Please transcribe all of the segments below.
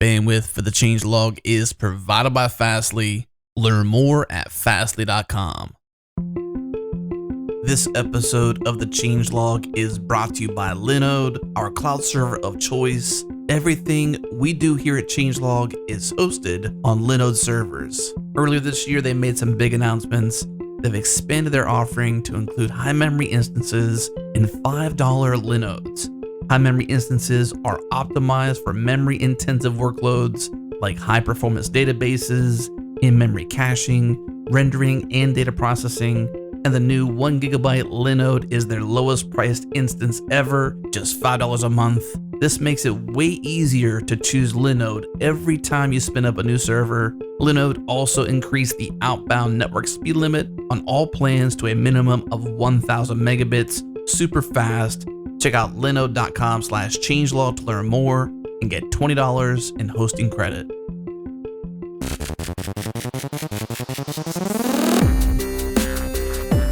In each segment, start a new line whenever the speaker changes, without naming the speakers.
Bandwidth for the changelog is provided by Fastly. Learn more at fastly.com. This episode of the changelog is brought to you by Linode, our cloud server of choice. Everything we do here at changelog is hosted on Linode servers. Earlier this year, they made some big announcements. They've expanded their offering to include high memory instances and $5 Linodes. High memory instances are optimized for memory-intensive workloads like high-performance databases, in-memory caching, rendering, and data processing. And the new 1 gigabyte Linode is their lowest priced instance ever, just $5 a month. This makes it way easier to choose Linode every time you spin up a new server. Linode also increased the outbound network speed limit on all plans to a minimum of 1,000 megabits, super fast. Check out linode.com/changelog to learn more and get $20 in hosting credit.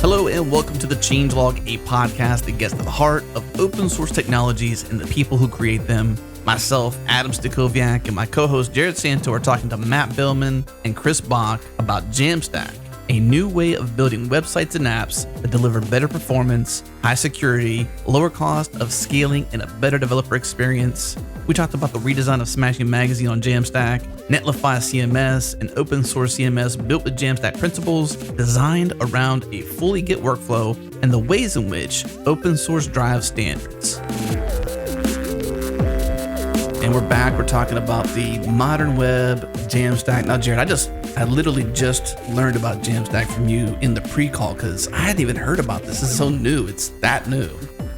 Hello and welcome to the Changelog, a podcast that gets to the heart of open source technologies and the people who create them. Myself, Adam Stacoviak, and my co-host Jared Santo are talking to Matt Biilman and Chris Bach about JAMstack, a new way of building websites and apps that deliver better performance, high security, lower cost of scaling, and a better developer experience. We talked about the redesign of Smashing Magazine on JAMstack, Netlify CMS, an open source CMS built with JAMstack principles, designed around a fully Git workflow, and the ways in which open source drives standards. And we're back. We're talking about the modern web, JAMstack. Now, Jared, I literally just learned about JAMstack from you in the pre-call because I hadn't even heard about this. This is so new. It's that new.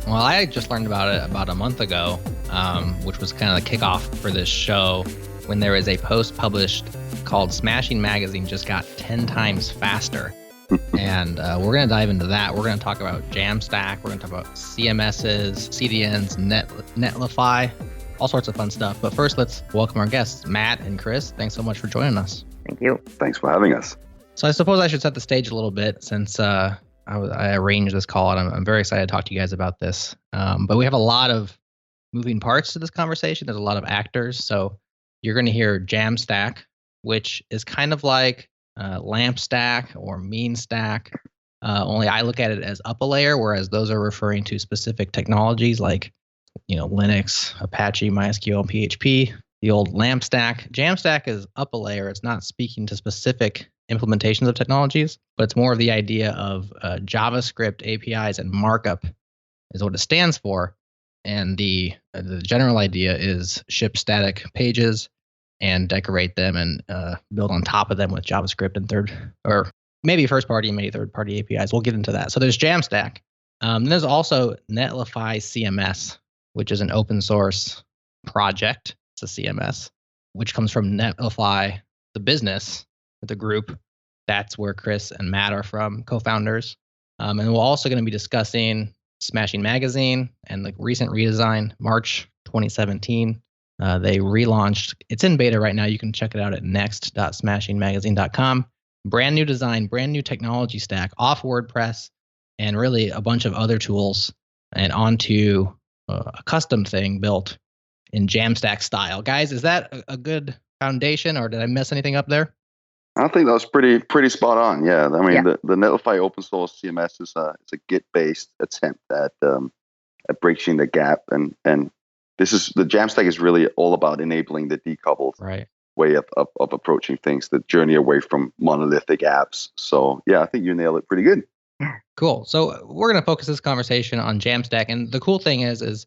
Well, I just learned about it about a month ago, which was kind of the kickoff for this show when there was a post published called Smashing Magazine just got 10 times faster. And we're going to dive into that. We're going to talk about JAMstack. We're going to talk about CMSs, CDNs, Netlify, all sorts of fun stuff. But first, let's welcome our guests, Matt and Chris. Thanks so much for joining us.
Thank you.
Thanks for having us.
So I suppose I should set the stage a little bit since I arranged this call, and I'm very excited to talk to you guys about this. But we have a lot of moving parts to this conversation. There's a lot of actors. So you're going to hear JAMstack, which is kind of like LampStack or MeanStack. Only I look at it as up a layer, whereas those are referring to specific technologies like Linux, Apache, MySQL, PHP. The old LampStack. JAMstack is up a layer. It's not speaking to specific implementations of technologies, but it's more of the idea of JavaScript APIs and markup is what it stands for. And the general idea is ship static pages and decorate them and build on top of them with JavaScript and maybe first party, maybe third party APIs. We'll get into that. So there's JAMstack. There's also Netlify CMS, which is an open source project. It's a CMS, which comes from Netlify, the business, the group. That's where Chris and Matt are from, co-founders. And we're also going to be discussing Smashing Magazine and the recent redesign, March 2017. They relaunched. It's in beta right now. You can check it out at next.smashingmagazine.com. Brand new design, brand new technology stack, off WordPress, and really a bunch of other tools, and onto a custom thing built in JAMstack style. Guys, is that a good foundation, or did I mess anything up there?
I think that was pretty spot on. Yeah, I mean, the Netlify open source CMS is a Git-based attempt at bridging the gap, and this is the JAMstack is really all about enabling the decoupled way of approaching things, the journey away from monolithic apps. So yeah, I think you nailed it pretty good.
Cool. So we're going to focus this conversation on JAMstack, and the cool thing is as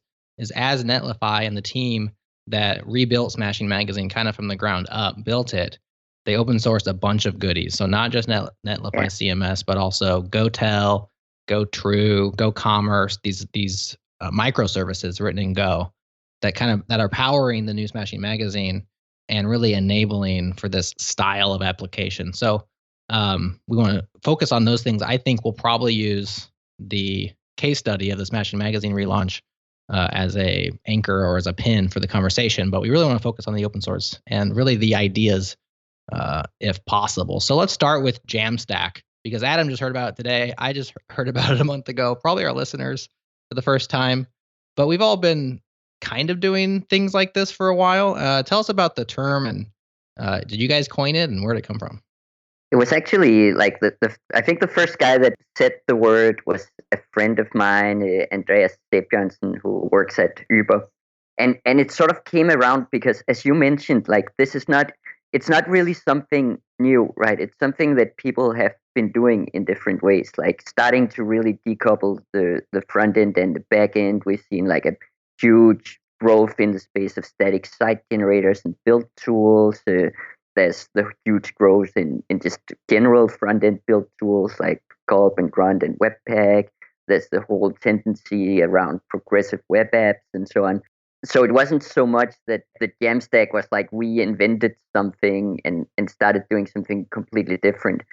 Netlify and the team that rebuilt Smashing Magazine kind of from the ground up built it, they open sourced a bunch of goodies. So not just Netlify CMS, but also GoTel, GoTrue, GoCommerce, these microservices written in Go that are powering the new Smashing Magazine and really enabling for this style of application. So we want to focus on those things. I think we'll probably use the case study of the Smashing Magazine relaunch as a anchor or as a pin for the conversation, but we really want to focus on the open source and really the ideas if possible. So let's start with JAMstack, because Adam just heard about it today. I just heard about it a month ago, probably our listeners for the first time, but we've all been kind of doing things like this for a while. Tell us about the term, and did you guys coin it, and where did it come from?
It was actually like I think the first guy that said the word was a friend of mine, Andreas Stebjørnsen, who works at Uber. And it sort of came around because, as you mentioned, like it's not really something new, right? It's something that people have been doing in different ways, like starting to really decouple the front end and the back end. We've seen like a huge growth in the space of static site generators and build tools. There's the huge growth in just general front-end build tools like Gulp and Grunt and Webpack. There's the whole tendency around progressive web apps and so on. So it wasn't so much that the JAMstack was like we invented something and started doing something completely different.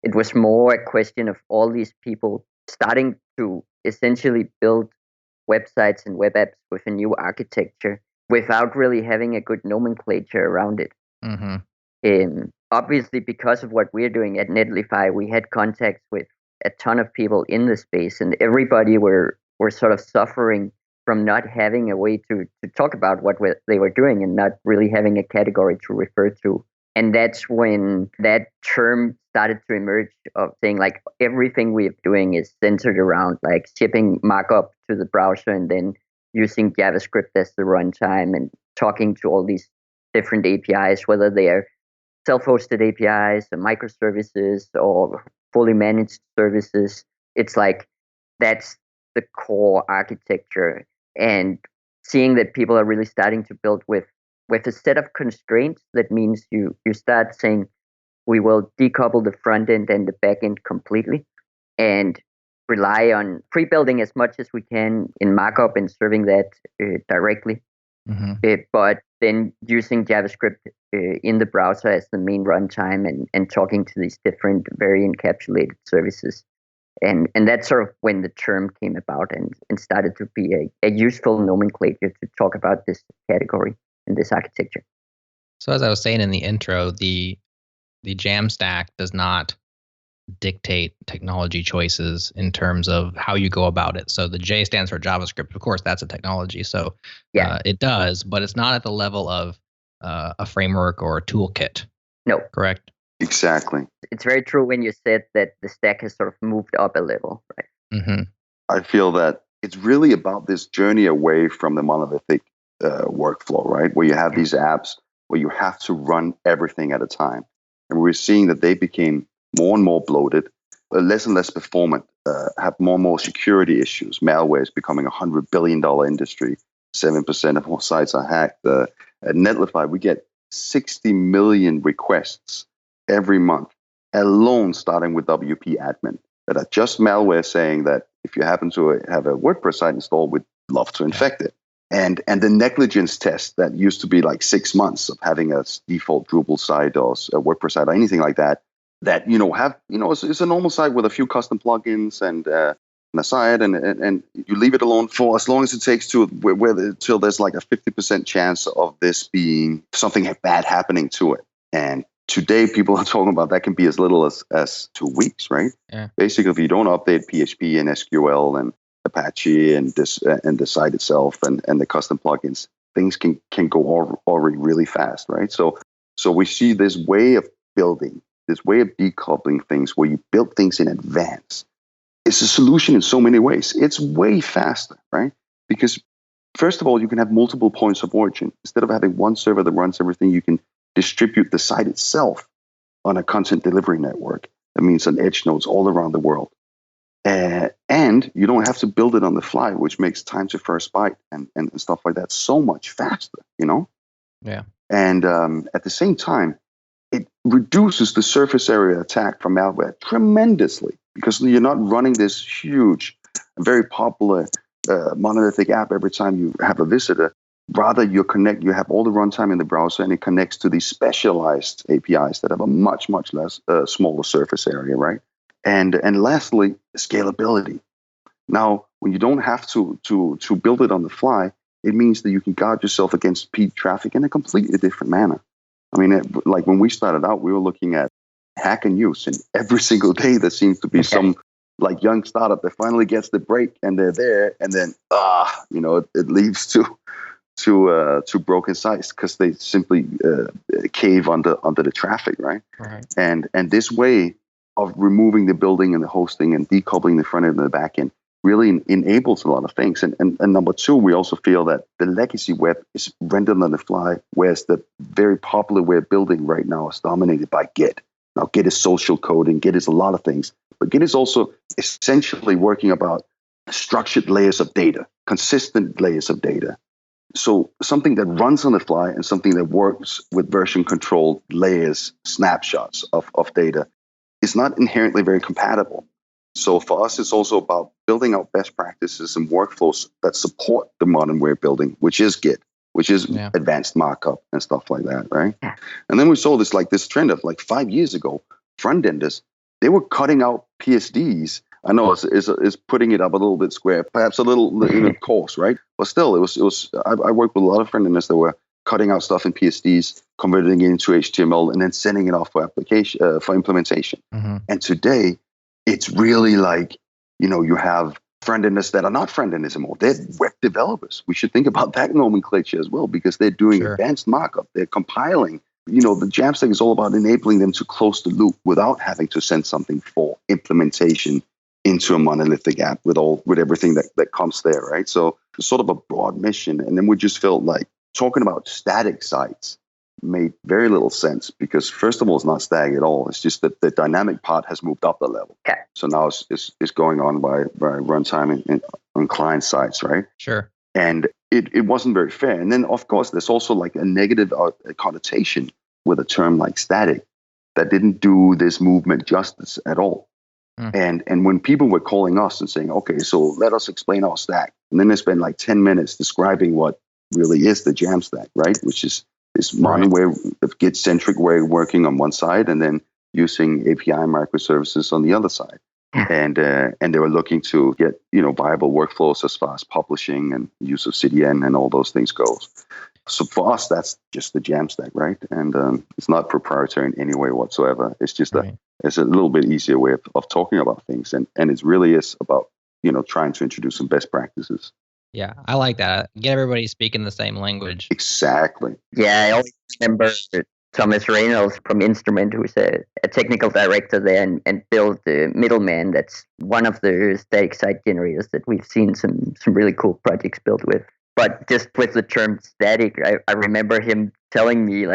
It was more a question of all these people starting to essentially build websites and web apps with a new architecture without really having a good nomenclature around it.
Mm-hmm.
Obviously, because of what we're doing at Netlify, we had contacts with a ton of people in the space, and everybody were sort of suffering from not having a way to talk about what they were doing and not really having a category to refer to. And that's when that term started to emerge of saying like everything we're doing is centered around like shipping markup to the browser and then using JavaScript as the runtime and talking to all these different APIs, whether they are self-hosted APIs or microservices or fully managed services. It's like that's the core architecture. And seeing that people are really starting to build with a set of constraints, that means you start saying we will decouple the front end and the back end completely and rely on pre-building as much as we can in markup and serving that directly.
Mm-hmm.
But then using JavaScript in the browser as the main runtime and talking to these different very encapsulated services. And that's sort of when the term came about and started to be a useful nomenclature to talk about this category and this architecture.
So as I was saying in the intro, the JAMstack does not dictate technology choices in terms of how you go about it. So the J stands for JavaScript. Of course, that's a technology. So it does, but it's not at the level of a framework or a toolkit.
No.
Correct?
Exactly.
It's very true when you said that the stack has sort of moved up a level, right?
Mm-hmm.
I feel that it's really about this journey away from the monolithic workflow, right? Where you have these apps where you have to run everything at a time. And we're seeing that they became more and more bloated, less and less performant, have more and more security issues. Malware is becoming $100 billion industry. 7% of all sites are hacked. At Netlify, we get 60 million requests every month, alone starting with WP admin, that are just malware saying that if you happen to have a WordPress site installed, we'd love to infect it. And the negligence test that used to be like 6 months of having a default Drupal site or a WordPress site or anything like that, it's a normal site with a few custom plugins and a site, and you leave it alone for as long as it takes till there's like a 50% chance of this being something bad happening to it. And today, people are talking about that can be as little as 2 weeks, right?
Yeah.
Basically, if you don't update PHP and SQL and Apache and the site itself and the custom plugins, things can go already really fast, right? So we see this way of building, this way of decoupling things where you build things in advance. It's a solution in so many ways. It's way faster, right? Because first of all, you can have multiple points of origin. Instead of having one server that runs everything, you can distribute the site itself on a content delivery network. That means on edge nodes all around the world. And you don't have to build it on the fly, which makes time to first byte and stuff like that so much faster,
Yeah.
And at the same time, it reduces the surface area attack from malware tremendously because you're not running this huge, very popular monolithic app every time you have a visitor. Rather, you have all the runtime in the browser and it connects to these specialized APIs that have a much, much less smaller surface area, right? And lastly, scalability. Now, when you don't have to build it on the fly, it means that you can guard yourself against peak traffic in a completely different manner. I mean, like when we started out, we were looking at hack and use, and every single day there seems to be some like young startup that finally gets the break and they're there, and then it leads to to broken sites because they simply cave under the traffic, right?
Right.
And this way of removing the building and the hosting and decoupling the front end and the back end really enables a lot of things. And number two, we also feel that the legacy web is rendered on the fly, whereas the very popular way of building right now is dominated by Git. Now, Git is social coding, Git is a lot of things, but Git is also essentially working about structured layers of data, consistent layers of data. So something that runs on the fly and something that works with version control layers, snapshots of data is not inherently very compatible. So for us, it's also about building out best practices and workflows that support the modern way of building, which is Git, which is advanced markup and stuff like that, right?
Yeah.
And then we saw this trend of 5 years ago, front-enders, they were cutting out PSDs. I know it's putting it up a little bit square, perhaps a little coarse, right? But still, it was. I worked with a lot of front-enders that were cutting out stuff in PSDs, converting it into HTML, and then sending it off for application for implementation.
Mm-hmm.
And today, it's really you have front-enders that are not front-enders anymore. They're web developers. We should think about that nomenclature as well because they're doing advanced markup. They're compiling. The JAMstack is all about enabling them to close the loop without having to send something for implementation into a monolithic app with everything that comes there, right? So it's sort of a broad mission. And then we just felt like talking about static sites made very little sense because first of all, it's not static at all. It's just that the dynamic part has moved up the level.
Okay.
So now it's going on by runtime on client sites, right?
Sure.
And it wasn't very fair. And then of course, there's also a negative connotation with a term like static that didn't do this movement justice at all. And when people were calling us and saying, okay, so let us explain our stack. And then they spend 10 minutes describing what really is the JAMstack, right? Which is this modern way of Git-centric way of working on one side and then using API microservices on the other side. And they were looking to get, viable workflows as far as publishing and use of CDN and all those things goes. So for us, that's just the JAMstack, right? And it's not proprietary in any way whatsoever. It's just it's a little bit easier way of talking about things. And it really is about, trying to introduce some best practices.
Yeah, I like that. Get everybody speaking the same language.
Exactly.
Yeah, I always remember Thomas Reynolds from Instrument, who's a technical director there and built Middleman. That's one of the static site generators that we've seen some really cool projects built with. But just with the term static, I remember him telling me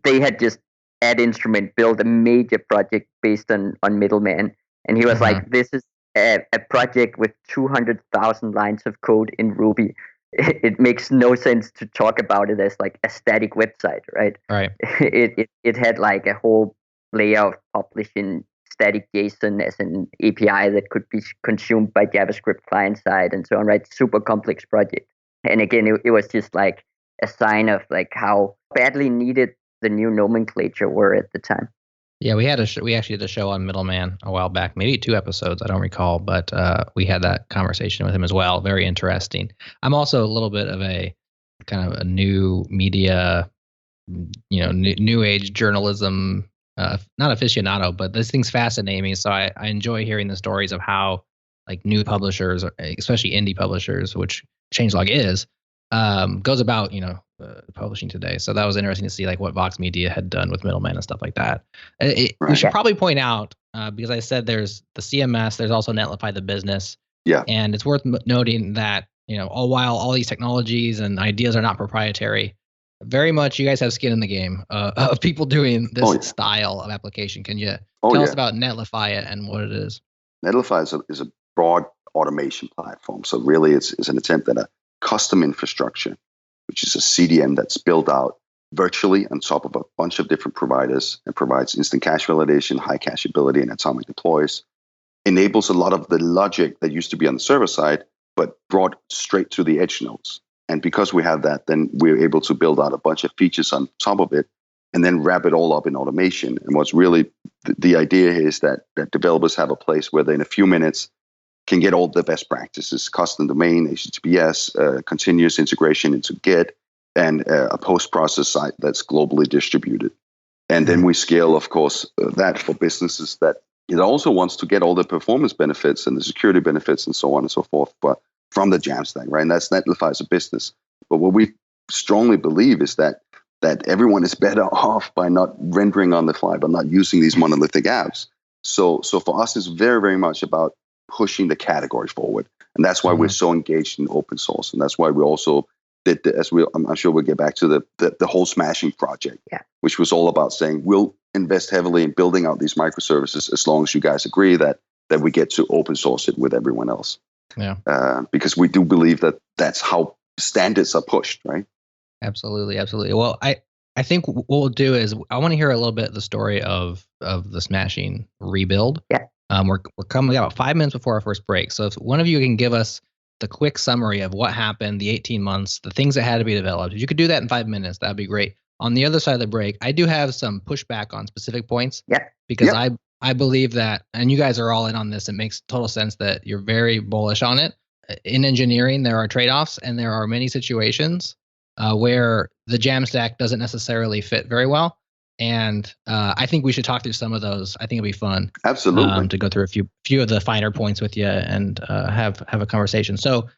they had just at Instrument built a major project based on Middleman. And he was like, this is a project with 200,000 lines of code in Ruby. It makes no sense to talk about it as a static website, right?
Right.
It had a whole layer of publishing static JSON as an API that could be consumed by JavaScript client side and so on, right? Super complex project. And again, it was just a sign of how badly needed the new nomenclature were at the time.
Yeah, we actually did a show on Middleman a while back, maybe 2 episodes, I don't recall, but we had that conversation with him as well. Very interesting. I'm also a little bit of a kind of a new media, new age journalism, not aficionado, but this thing's fascinating me. So I enjoy hearing the stories of how new publishers, especially indie publishers, which changelog is, goes about, publishing today. So that was interesting to see what Vox Media had done with Middleman and stuff like that. We should probably point out, because I said there's the CMS, there's also Netlify the business.
Yeah.
And it's worth noting that, while all these technologies and ideas are not proprietary, very much you guys have skin in the game of people doing this style of application. Can you tell us about Netlify and what it is?
Netlify is a broad automation platform. So really it's an attempt at a custom infrastructure, which is a CDN that's built out virtually on top of a bunch of different providers and provides instant cache validation, high cacheability, and atomic deploys. Enables a lot of the logic that used to be on the server side, but brought straight to the edge nodes. And because we have that, then we're able to build out a bunch of features on top of it and then wrap it all up in automation. And what's really the idea here is that developers have a place where they, in a few minutes, can get all the best practices, custom domain, HTTPS, continuous integration into Git, and a post-process site that's globally distributed. And then we scale, of course, that for businesses that it also wants to get all the performance benefits and the security benefits and so on and so forth, but from the JAMstack, right? And that's Netlify as a business. But what we strongly believe is that everyone is better off by not rendering on the fly, by not using these monolithic apps. So for us, it's very, very much about pushing the category forward. And that's why we're so engaged in open source. And that's why we also did, I'm sure we'll get back to the whole smashing project, which was all about saying, we'll invest heavily in building out these microservices as long as you guys agree that we get to open source it with everyone else.
Yeah.
Because we do believe that that's how standards are pushed, right?
Absolutely. Well, I think what we'll do is I want to hear a little bit the story of the smashing rebuild.
Yeah.
We're coming about 5 minutes before our first break. So if one of you can give us the quick summary of what happened, the 18 months, the things that had to be developed, if you could do that in 5 minutes, that'd be great. On the other side of the break, I do have some pushback on specific points.
Yeah.
Because I believe that, and you guys are all in on this, it makes total sense that you're very bullish on it. In engineering, there are trade-offs, and there are many situations where the JAMstack doesn't necessarily fit very well. And I think we should talk through some of those. I think it'll be fun.
Absolutely.
To go through a few of the finer points with you and have a conversation. So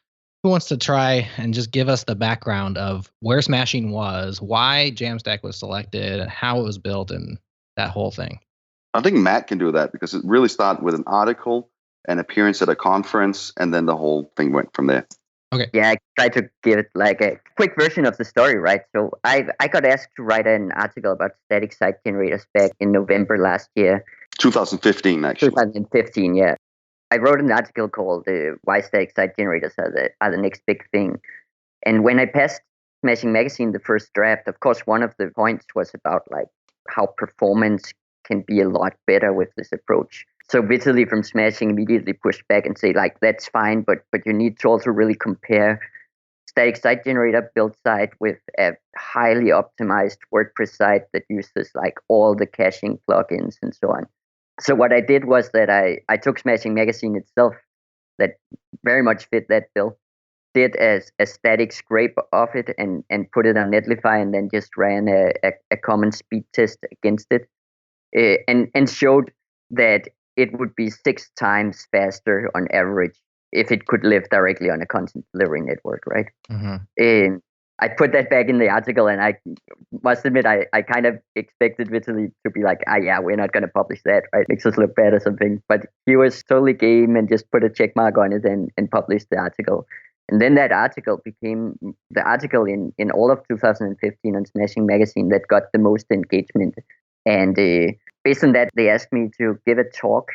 who wants to try and just give us the background of where smashing was, why JAMstack was selected, how it was built, and that whole thing?
I think Matt can do that because it really started with an article, an appearance at a conference, and then the whole thing went from there.
Okay.
Yeah, I tried to give it like a quick version of the story, right? So I got asked to write an article about static site generators back in November last year.
2015, actually.
2015, yeah. I wrote an article called "Why Static Site Generators Are the Next Big Thing." And when I passed Smashing Magazine, the first draft, of course, one of the points was about like how performance can be a lot better with this approach. So Vitaly from Smashing immediately pushed back and say, like, that's fine, but you need to also really compare static site generator build site with a highly optimized WordPress site that uses like all the caching plugins and so on. So what I did was that I took Smashing Magazine itself that very much fit that bill, did a static scrape of it and put it on Netlify, and then just ran a common speed test against it, and showed that it would be 6 times faster on average if it could live directly on a content delivery network, right? And I put that back in the article, and I must admit, I kind of expected Vitaly to be like, yeah, we're not going to publish that, right? Makes us look bad or something. But he was totally game and just put a check mark on it and published the article. And then that article became the article in all of 2015 on Smashing Magazine that got the most engagement. And based on that, they asked me to give a talk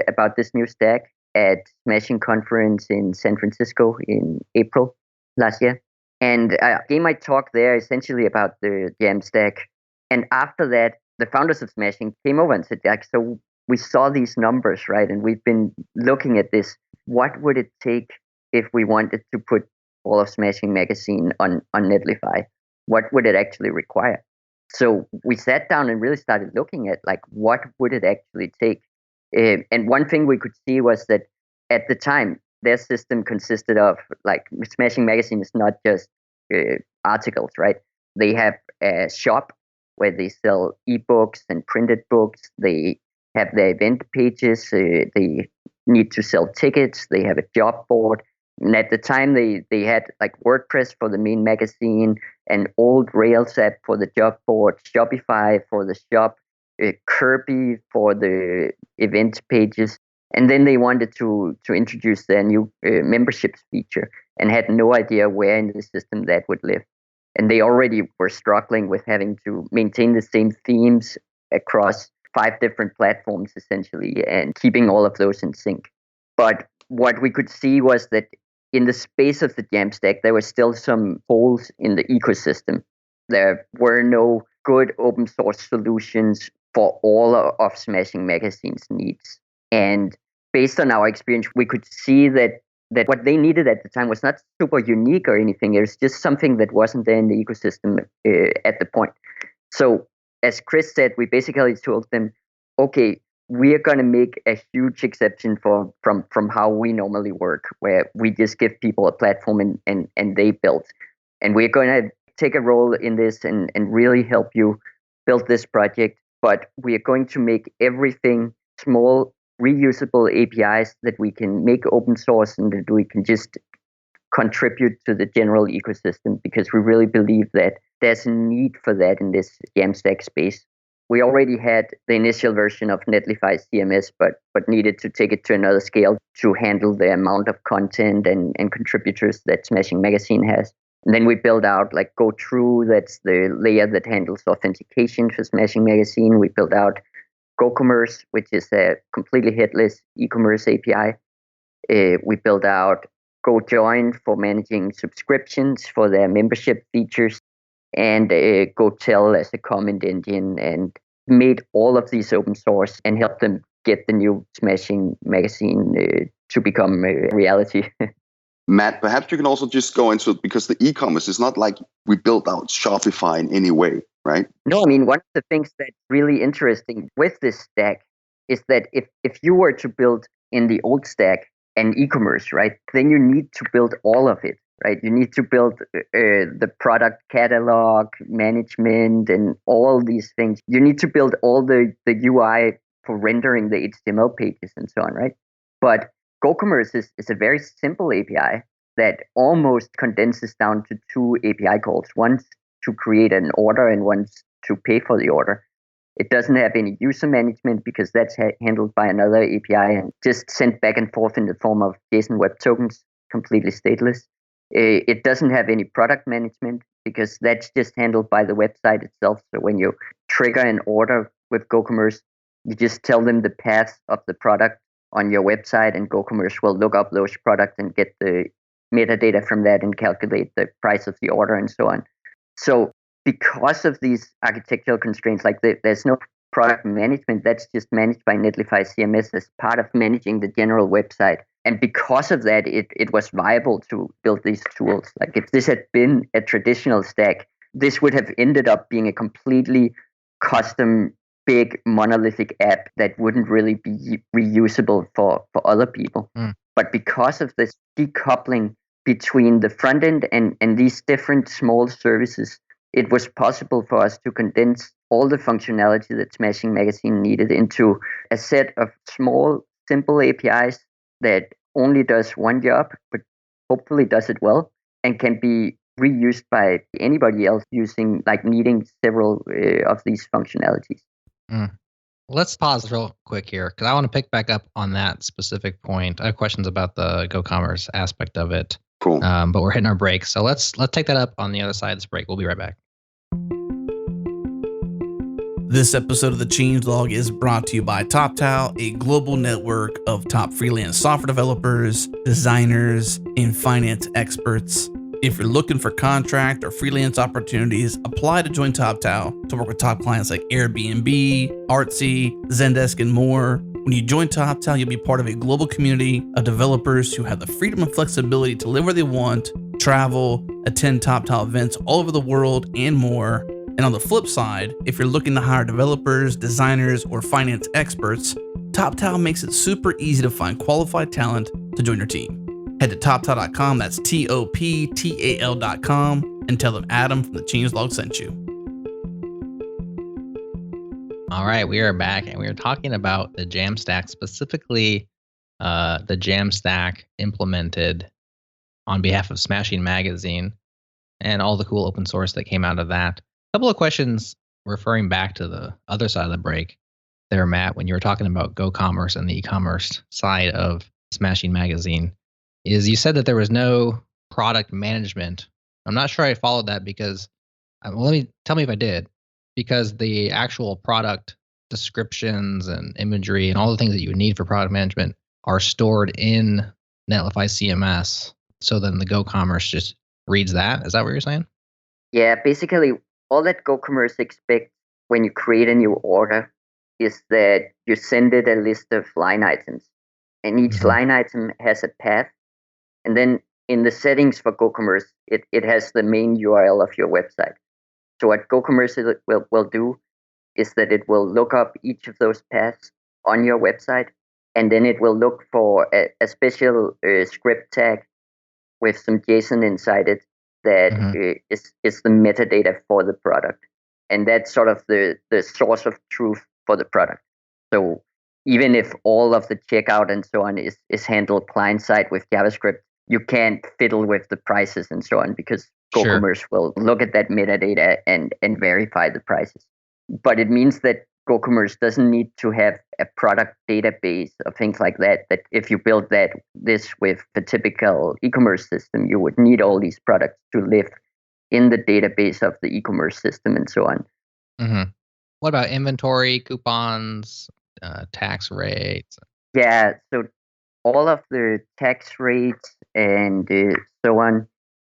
about this new stack at Smashing Conference in San Francisco in April last year. And I gave my talk there essentially about the JAMstack. And after that, the founders of Smashing came over and said, like, so we saw these numbers, right? And we've been looking at this. What would it take if we wanted to put all of Smashing Magazine on Netlify? What would it actually require? So we sat down and really started looking at, like, what would it actually take? And one thing we could see was that at the time, their system consisted of, like, Smashing Magazine is not just articles, right? They have a shop where they sell ebooks and printed books. They have their event pages. They need to sell tickets. They have a job board. And at the time, they had like WordPress for the main magazine, an old Rails app for the job board, Shopify for the shop, Kirby for the event pages. And then they wanted to introduce their new memberships feature and had no idea where in the system that would live. And they already were struggling with having to maintain the same themes across 5 different platforms, essentially, and keeping all of those in sync. But what we could see was that in the space of the JAMstack, there were still some holes in the ecosystem. There were no good open source solutions for all of Smashing Magazine's needs. And based on our experience, we could see that what they needed at the time was not super unique or anything. It was just something that wasn't there in the ecosystem at the point. So as Chris said, we basically told them, okay, we are going to make a huge exception from how we normally work, where we just give people a platform and they build. And we're going to take a role in this and really help you build this project. But we are going to make everything small, reusable APIs that we can make open source and that we can just contribute to the general ecosystem, because we really believe that there's a need for that in this JAMstack space. We already had the initial version of Netlify CMS, but needed to take it to another scale to handle the amount of content and contributors that Smashing Magazine has. And then we built out like Go True, that's the layer that handles authentication for Smashing Magazine. We built out GoCommerce, which is a completely headless e-commerce API. We built out GoJoin for managing subscriptions for their membership features, and GoTell as a comment engine, and made all of these open source and helped them get the new Smashing Magazine to become a reality.
Matt, perhaps you can also just go into it, because the e-commerce is not like we built out Shopify in any way, right?
No, I mean, one of the things that's really interesting with this stack is that if you were to build in the old stack an e-commerce, right, then you need to build all of it, right? You need to build the product catalog, management, and all these things. You need to build all the UI for rendering the HTML pages and so on, right? But GoCommerce is a very simple API that almost condenses down to two API calls. One's to create an order and one's to pay for the order. It doesn't have any user management because that's handled by another API and just sent back and forth in the form of JSON Web Tokens, completely stateless. It doesn't have any product management because that's just handled by the website itself. So when you trigger an order with GoCommerce, you just tell them the path of the product on your website, and GoCommerce will look up those products and get the metadata from that and calculate the price of the order and so on. So because of these architectural constraints, like there's no product management, that's just managed by Netlify CMS as part of managing the general website. And because of that, it was viable to build these tools. Like if this had been a traditional stack, this would have ended up being a completely custom, big monolithic app that wouldn't really be reusable for other people. But because of this decoupling between the front end and these different small services, it was possible for us to condense all the functionality that Smashing Magazine needed into a set of small, simple APIs that only does one job, but hopefully does it well, and can be reused by anybody else using, like, needing several of these functionalities.
Let's pause real quick here, because I want to pick back up on that specific point. I have questions about the GoCommerce aspect of it.
Cool.
But we're hitting our break, so let's take that up on the other side of this break. We'll be right back.
This episode of the Changelog is brought to you by TopTal, a global network of top freelance software developers, designers, and finance experts. If you're looking for contract or freelance opportunities, apply to join TopTal to work with top clients like Airbnb, Artsy, Zendesk, and more. When you join TopTal, you'll be part of a global community of developers who have the freedom and flexibility to live where they want, travel, attend TopTal events all over the world, and more. And on the flip side, if you're looking to hire developers, designers, or finance experts, TopTal makes it super easy to find qualified talent to join your team. Head to TopTal.com, that's TOPTAL.com, and tell them Adam from the Changelog sent you.
All right, we are back, and we are talking about the JAMstack, specifically the JAMstack implemented on behalf of Smashing Magazine and all the cool open source that came out of that. A couple of questions referring back to the other side of the break there, Matt, when you were talking about GoCommerce and the e-commerce side of Smashing Magazine, is you said that there was no product management. I'm not sure I followed that because, tell me if I did, because the actual product descriptions and imagery and all the things that you would need for product management are stored in Netlify CMS. So then the GoCommerce just reads that. Is that what you're saying?
Yeah, basically all that GoCommerce expects when you create a new order is that you send it a list of line items, and each line item has a path. And then in the settings for GoCommerce, it has the main URL of your website. So what GoCommerce will do is that it will look up each of those paths on your website, and then it will look for a special script tag with some JSON inside it that is the metadata for the product. And that's sort of the source of truth for the product. So even if all of the checkout and so on is handled client-side with JavaScript, you can't fiddle with the prices and so on, because
Sure.
GoCommerce will look at that metadata and verify the prices. But it means that GoCommerce doesn't need to have a product database or things like that. That if you build this with the typical e-commerce system, you would need all these products to live in the database of the e-commerce system and so on.
Mm-hmm. What about inventory, coupons, tax rates?
Yeah, so all of the tax rates and so on,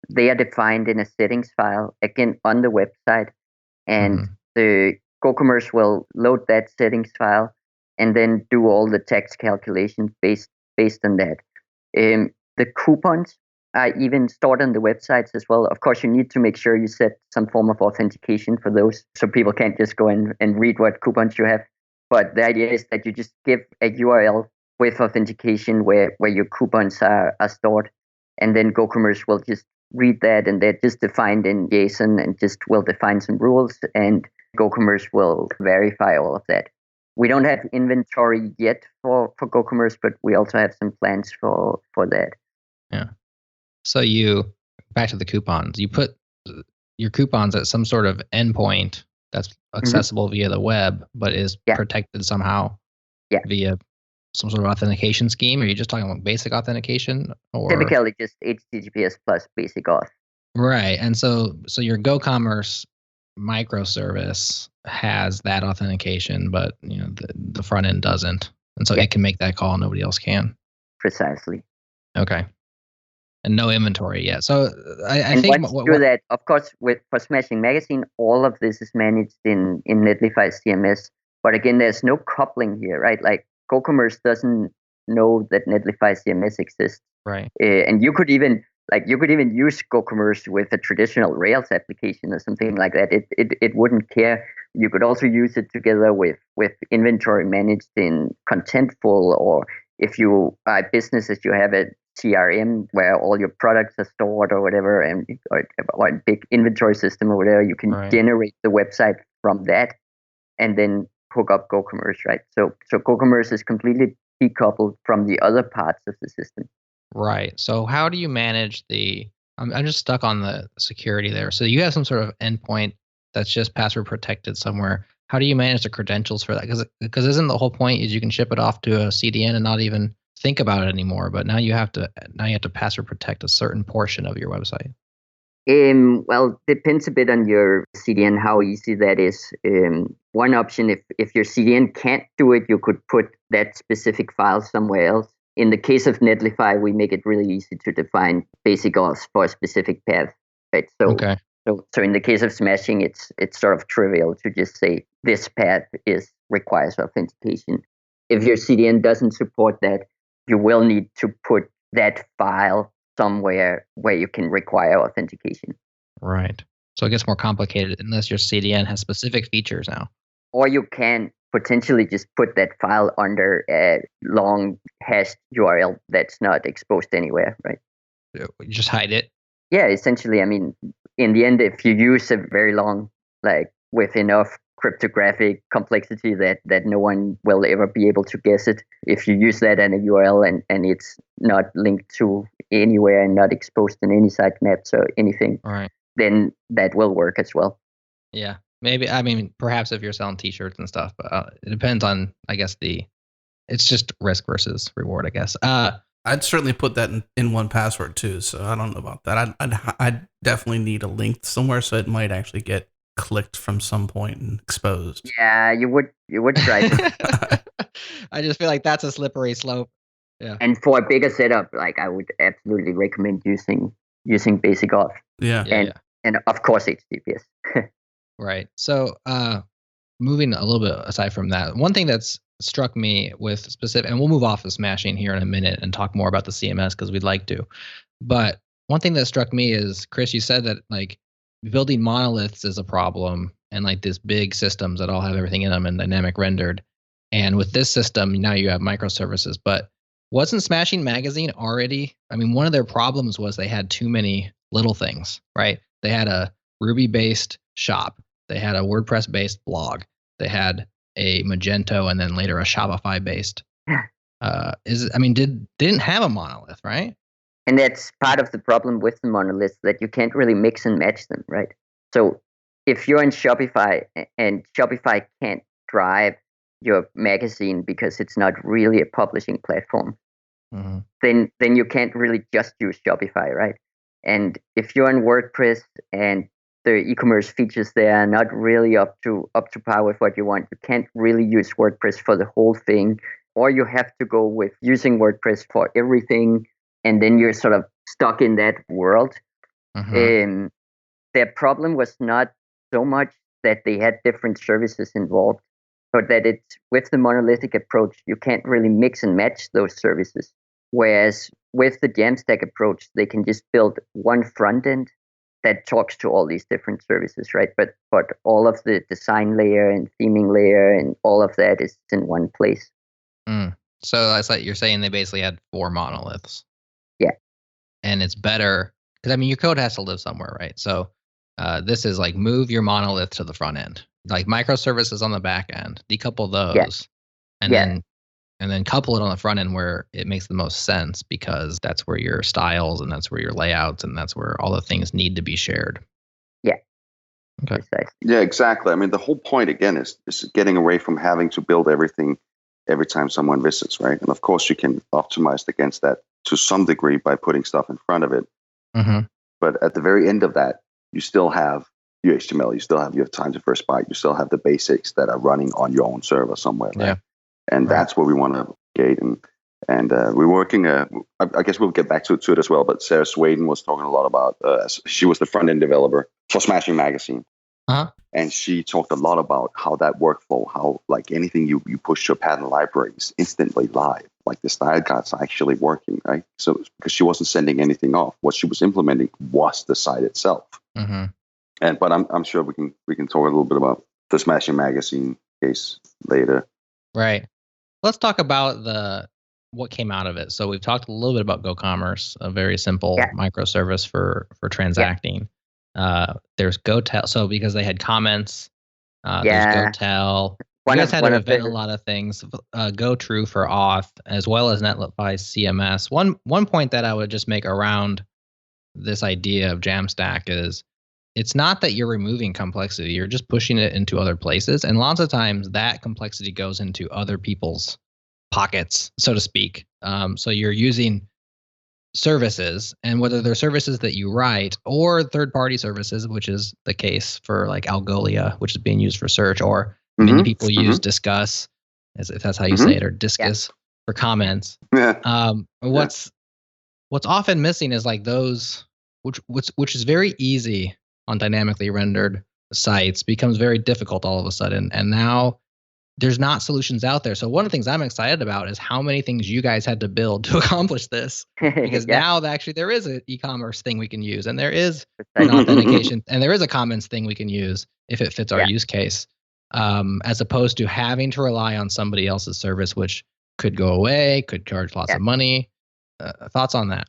they are defined in a settings file, again, on the website. And the GoCommerce will load that settings file and then do all the tax calculations based on that. The coupons are even stored on the websites as well. Of course, you need to make sure you set some form of authentication for those, so people can't just go in and read what coupons you have. But the idea is that you just give a URL with authentication where your coupons are stored, and then GoCommerce will just read that, and they're just defined in JSON and just will define some rules, and GoCommerce will verify all of that. We don't have inventory yet for GoCommerce, but we also have some plans for that.
Yeah. So back to the coupons, you put your coupons at some sort of endpoint that's accessible via the web, but is protected somehow via some sort of authentication scheme. Are you just talking about basic authentication, or
typically just HTTPS plus basic auth?
Right. And so your GoCommerce microservice has that authentication, but the front end doesn't, and so it can make that call, nobody else can.
Precisely.
Okay. And no inventory yet. So I
and
think
once you do that, of course, for Smashing Magazine, all of this is managed in Netlify CMS. But again, there's no coupling here, right? Like GoCommerce doesn't know that Netlify CMS exists,
right?
And you could even use GoCommerce with a traditional Rails application or something like that. It wouldn't care. You could also use it together with inventory managed in Contentful, or if you are a business, as you have a CRM where all your products are stored or whatever, or a big inventory system or whatever, you can generate the website from that and then hook up GoCommerce, right? So GoCommerce is completely decoupled from the other parts of the system.
Right. So how do you manage I'm just stuck on the security there. So you have some sort of endpoint that's just password protected somewhere. How do you manage the credentials for that? Because isn't the whole point is you can ship it off to a CDN and not even think about it anymore? But now you have to password protect a certain portion of your website.
Well, depends a bit on your CDN how easy that is. One option, if your CDN can't do it, you could put that specific file somewhere else. In the case of Netlify, we make it really easy to define basic auth for a specific path, right? So in the case of Smashing, it's sort of trivial to just say this path requires authentication. If your CDN doesn't support that, you will need to put that file somewhere where you can require authentication.
Right. So it gets more complicated unless your CDN has specific features now.
Or you can potentially just put that file under a long hashed URL that's not exposed anywhere, right?
You just hide it?
Yeah, essentially. I mean, in the end, if you use a very long, like with enough cryptographic complexity that no one will ever be able to guess it, if you use that in a URL and it's not linked to anywhere and not exposed in any sitemaps or anything, then that will work as well.
Yeah. Maybe, I mean, perhaps if you're selling t-shirts and stuff, but it depends on, I guess, it's just risk versus reward, I guess.
I'd certainly put that in 1Password too, so I don't know about that. I'd definitely need a link somewhere, so it might actually get clicked from some point and exposed.
Yeah, you would try to.
I just feel like that's a slippery slope. Yeah.
And for a bigger setup, like I would absolutely recommend using basic auth.
Yeah.
And of course HTTPS.
Right. So moving a little bit aside from that, one thing that's struck me with specific, and we'll move off of Smashing here in a minute and talk more about the CMS because we'd like to. But one thing that struck me is, Chris, you said that like building monoliths is a problem, and like these big systems that all have everything in them and dynamic rendered. And with this system, now you have microservices. But wasn't Smashing Magazine already? I mean, one of their problems was they had too many little things, right? They had a Ruby-based shop. They had a WordPress-based blog. They had a Magento and then later a Shopify-based. They didn't have a monolith, right?
And that's part of the problem with the monoliths, that you can't really mix and match them, right? So if you're in Shopify and Shopify can't drive your magazine because it's not really a publishing platform, then you can't really just use Shopify, right? And if you're in WordPress and the e-commerce features there are not really up to par with what you want, you can't really use WordPress for the whole thing, or you have to go with using WordPress for everything, and then you're sort of stuck in that world. Their problem was not so much that they had different services involved, but that it's with the monolithic approach, you can't really mix and match those services. Whereas with the JAMstack approach, they can just build one front end that talks to all these different services, right? But all of the design layer and theming layer and all of that is in one place.
So that's like you're saying they basically had 4 monoliths.
Yeah.
And it's better because, I mean, your code has to live somewhere, right? So this is like move your monolith to the front end, like microservices on the back end, decouple those, and then couple it on the front end where it makes the most sense, because that's where your styles and that's where your layouts and that's where all the things need to be shared.
Yeah.
Okay.
Precisely.
Yeah, exactly. I mean, the whole point again is getting away from having to build everything every time someone visits, right? And of course, you can optimize against that to some degree by putting stuff in front of it. But at the very end of that, you still have your HTML, you still have your time to first byte, you still have the basics that are running on your own server somewhere, right?
Yeah.
And that's what we want to gate. And we're working, I guess we'll get back to it as well, but Sarah Swaden was talking a lot about, she was the front-end developer for Smashing Magazine. And she talked a lot about how that workflow, how like anything you push to a pattern library is instantly live. Like the style guides are actually working, right? So because she wasn't sending anything off, what she was implementing was the site itself. But I'm sure we can talk a little bit about the Smashing Magazine case later.
Right. Let's talk about what came out of it. So we've talked a little bit about GoCommerce, a very simple microservice for transacting. There's GoTel. So because they had comments, there's GoTel. You guys had to invent a lot of things. GoTrue for auth, as well as Netlify CMS. One point that I would just make around this idea of JAMstack is it's not that you're removing complexity, you're just pushing it into other places. And lots of times that complexity goes into other people's pockets, so to speak. So you're using services, and whether they're services that you write or third-party services, which is the case for like Algolia, which is being used for search, or many people use Discuss, if that's how you say it, or Discus for comments. What's often missing is like those, which is very easy on dynamically rendered sites, becomes very difficult all of a sudden. And now there's not solutions out there. So one of the things I'm excited about is how many things you guys had to build to accomplish this. Because now actually there is an e-commerce thing we can use, and there is an authentication, and there is a comments thing we can use if it fits our use case, as opposed to having to rely on somebody else's service, which could go away, could charge lots of money. Thoughts on that?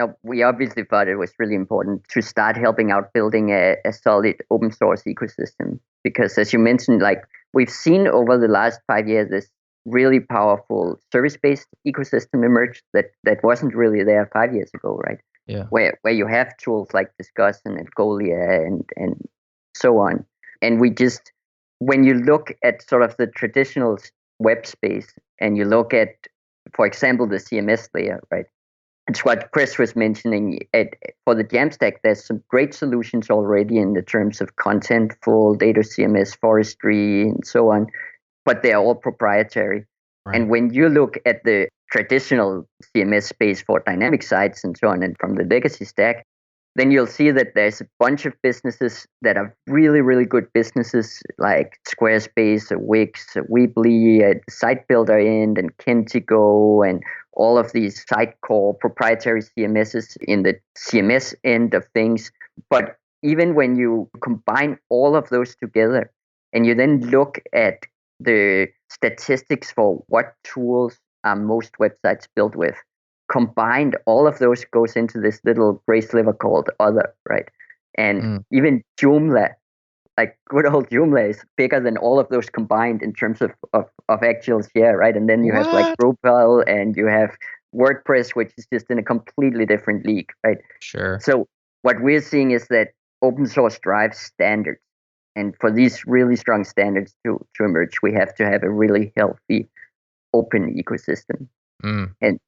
Now, we obviously thought it was really important to start helping out building a solid open source ecosystem, because as you mentioned, like we've seen over the last 5 years, this really powerful service-based ecosystem emerge that wasn't really there 5 years ago, right?
Yeah.
Where you have tools like Discuss and Algolia and so on. And when you look at sort of the traditional web space and you look at, for example, the CMS layer, right? It's what Chris was mentioning. For the JAMstack, there's some great solutions already in the terms of contentful, data CMS, forestry, and so on, but they're all proprietary. Right. And when you look at the traditional CMS space for dynamic sites and so on, and from the legacy stack, then you'll see that there's a bunch of businesses that are really, really good businesses like Squarespace, Wix, Weebly, Site Builder End, and Kentigo, and all of these Sitecore proprietary CMSs in the CMS end of things. But even when you combine all of those together and you then look at the statistics for what tools are most websites built with, combined, all of those goes into this little gray sliver called other, right? And even Joomla, like good old Joomla, is bigger than all of those combined in terms of actual share, right? And then you have like Drupal, and you have WordPress, which is just in a completely different league, right?
Sure.
So what we're seeing is that open source drives standards. And for these really strong standards to emerge, we have to have a really healthy open ecosystem. And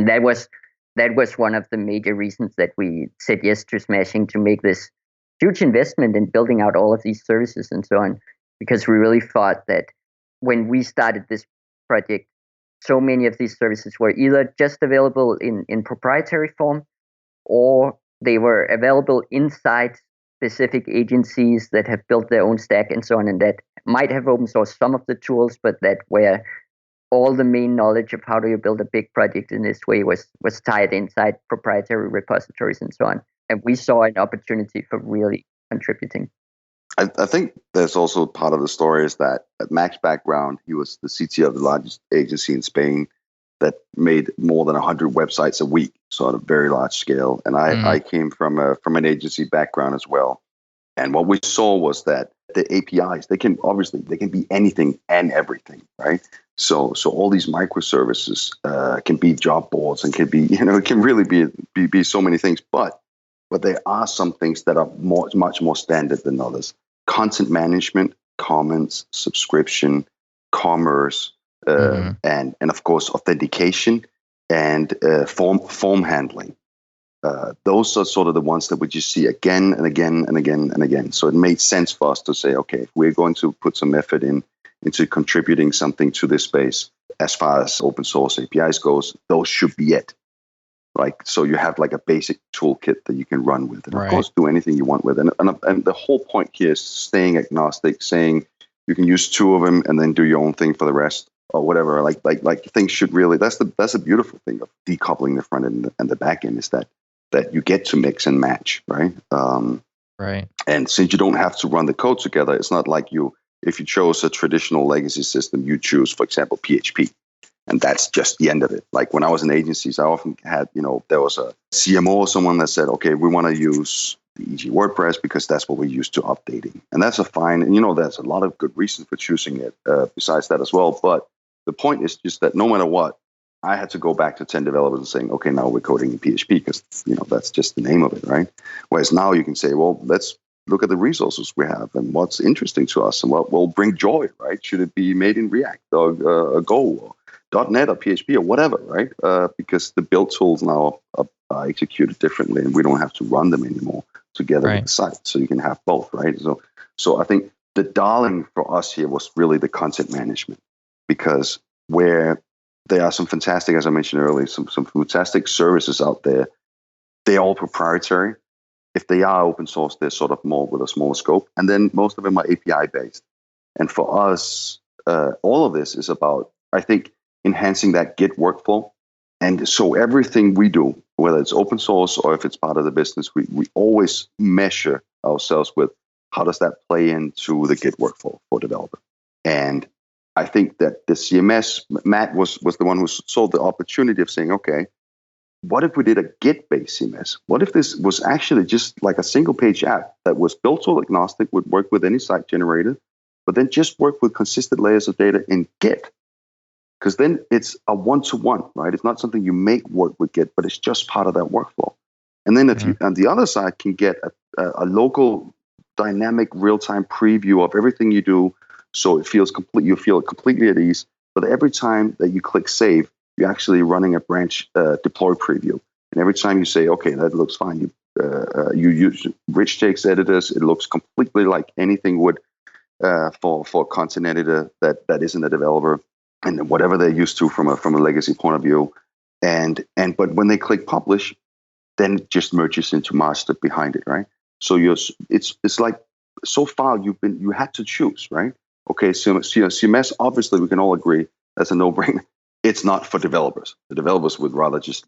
that was one of the major reasons that we said yes to Smashing, to make this huge investment in building out all of these services and so on, because we really thought that when we started this project, so many of these services were either just available in proprietary form, or they were available inside specific agencies that have built their own stack and so on, and that might have open sourced some of the tools, but that where all the main knowledge of how do you build a big project in this way was tied inside proprietary repositories and so on. And we saw an opportunity for really contributing.
I think there's also part of the story is that at Mac's background, he was the CTO of the largest agency in Spain that made more than 100 websites a week, so at a very large scale. And I came from an agency background as well. And what we saw was that the APIs, they can be anything and everything, right? So all these microservices can be job boards and can be, it can really be so many things. But there are some things that are much more standard than others. Content management, comments, subscription, commerce, and of course authentication and form handling. Those are sort of the ones that we just see again and again and again and again. So it made sense for us to say, okay, if we're going to put some effort into contributing something to this space, as far as open source APIs goes, those should be it. Like, so you have like a basic toolkit that you can run with, and of course do anything you want with it. And the whole point here is staying agnostic, saying you can use two of them and then do your own thing for the rest or whatever. Like things should really. That's a beautiful thing of decoupling the front end and the back end, is that you get to mix and match, right?
Right.
And since you don't have to run the code together, it's not like if you chose a traditional legacy system, you choose, for example, PHP. And that's just the end of it. Like when I was in agencies, I often had, there was a CMO or someone that said, okay, we want to use the EG WordPress because that's what we're used to updating. And that's a fine, and there's a lot of good reason for choosing it besides that as well. But the point is just that no matter what, I had to go back to 10 developers and saying, okay, now we're coding in PHP because, that's just the name of it, right? Whereas now you can say, well, let's look at the resources we have and what's interesting to us and what will bring joy, right? Should it be made in React or Go or .NET or PHP or whatever, right? Because the build tools now are executed differently, and we don't have to run them anymore together with the site. So you can have both, right? So I think the darling for us here was really the content management, because where there are some fantastic, as I mentioned earlier, some fantastic services out there, they're all proprietary. If they are open source, they're sort of more with a smaller scope. And then most of them are API based. And for us, all of this is about, I think, enhancing that Git workflow. And so everything we do, whether it's open source or if it's part of the business, we always measure ourselves with how does that play into the Git workflow for developer. And I think that the CMS, Matt was the one who saw the opportunity of saying, okay, what if we did a Git-based CMS? What if this was actually just like a single-page app that was built tool agnostic, would work with any site generator, but then just work with consistent layers of data in Git? Because then it's a one-to-one, right? It's not something you make work with Git, but it's just part of that workflow. And then if you, on the other side, can get a local, dynamic, real-time preview of everything you do, so it feels complete. You feel completely at ease. But every time that you click save, you're actually running a branch deploy preview. And every time you say, okay, that looks fine, you use rich text editors. It looks completely like anything would for a content editor that isn't a developer, and whatever they're used to from a legacy point of view. But when they click publish, then it just merges into master behind it, right? So it's like so far you had to choose, right? Okay, so CMS, obviously we can all agree that's a no-brainer. It's not for developers. The developers would rather just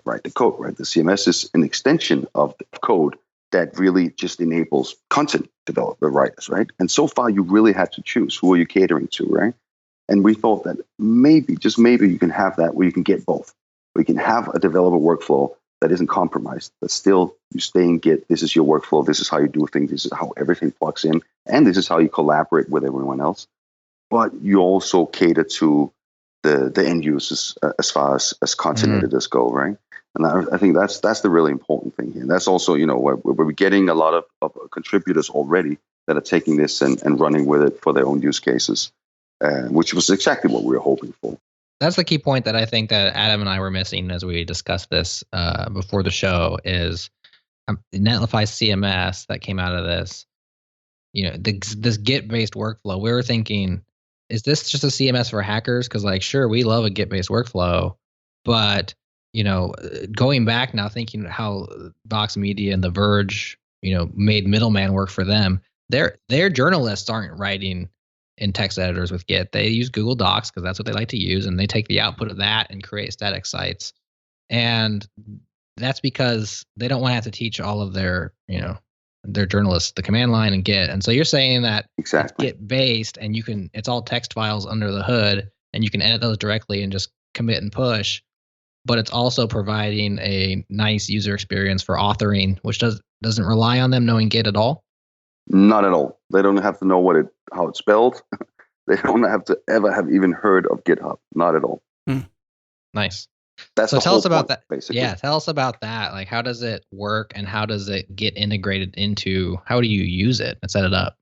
write the code, right? The CMS is an extension of the code that really just enables content developer writers, right? And so far you really had to choose who are you catering to, right? And we thought that maybe, just maybe, you can have that where you can get both. We can have a developer workflow that isn't compromised, but still you stay in Git. This is your workflow. This is how you do things. This is how everything plugs in. And this is how you collaborate with everyone else. But you also cater to the end users as far as content editors go, right? And I think that's the really important thing here. And that's also, where we're getting a lot of contributors already that are taking this and running with it for their own use cases, which was exactly what we were hoping for.
That's the key point that I think that Adam and I were missing as we discussed this before the show is Netlify CMS that came out of this. This Git-based workflow. We were thinking, is this just a CMS for hackers? Because sure, we love a Git-based workflow, but going back now, thinking how Vox Media and The Verge, made middleman work for them. Their journalists aren't writing in text editors with Git. They use Google Docs because that's what they like to use, and they take the output of that and create static sites. And that's because they don't want to have to teach all of their journalists the command line and Git. And so you're saying that
exactly
it's Git based, and it's all text files under the hood, and you can edit those directly and just commit and push. But it's also providing a nice user experience for authoring, which doesn't rely on them knowing Git at all.
Not at all. They don't have to know how it's spelled. They don't have to ever have even heard of GitHub. Not at all.
Nice.
That's
so
the
tell
whole
us about
point,
that.
Basically.
Yeah, tell us about that. How does it work, and how does it get integrated into? How do you use it and set it up?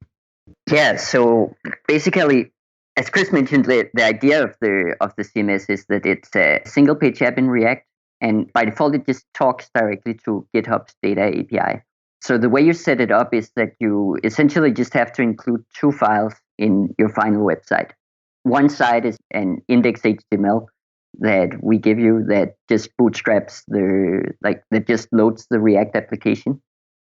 Yeah. So basically, as Chris mentioned, the idea of the CMS is that it's a single page app in React, and by default it just talks directly to GitHub's data API. So the way you set it up is that you essentially just have to include two files in your final website. One side is an index.html that we give you that just bootstraps that just loads the React application.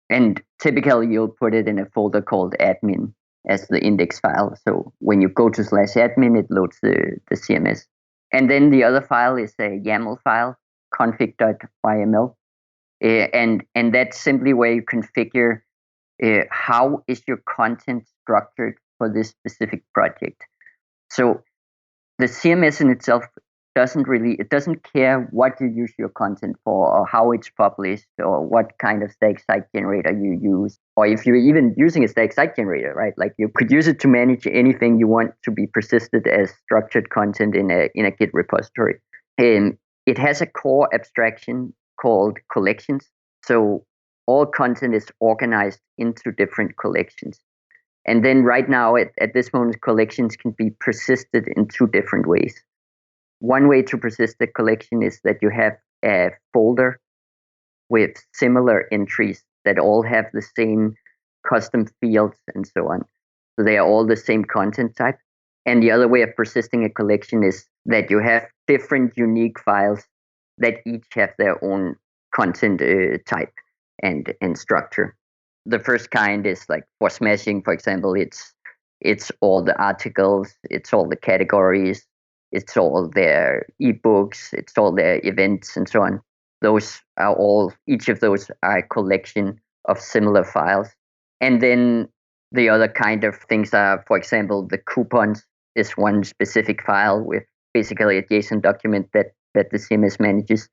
And typically you'll put it in a folder called admin as the index file. So when you go to /admin, it loads the CMS. And then the other file is a YAML file, config.yml. And that's simply where you configure how is your content structured for this specific project. So the CMS in itself doesn't care what you use your content for, or how it's published, or what kind of static site generator you use, or if you're even using a static site generator, right? You could use it to manage anything you want to be persisted as structured content in a Git repository. It has a core abstraction called collections. So all content is organized into different collections. And then right now, at this moment, collections can be persisted in two different ways. One way to persist the collection is that you have a folder with similar entries that all have the same custom fields and so on. So they are all the same content type. And the other way of persisting a collection is that you have different unique files that each have their own content type and structure. The first kind is for smashing, for example, it's all the articles, it's all the categories, it's all their ebooks, it's all their events and so on. Each of those are a collection of similar files. And then the other kind of things are, for example, the coupons is one specific file with basically a JSON document that the CMS manages.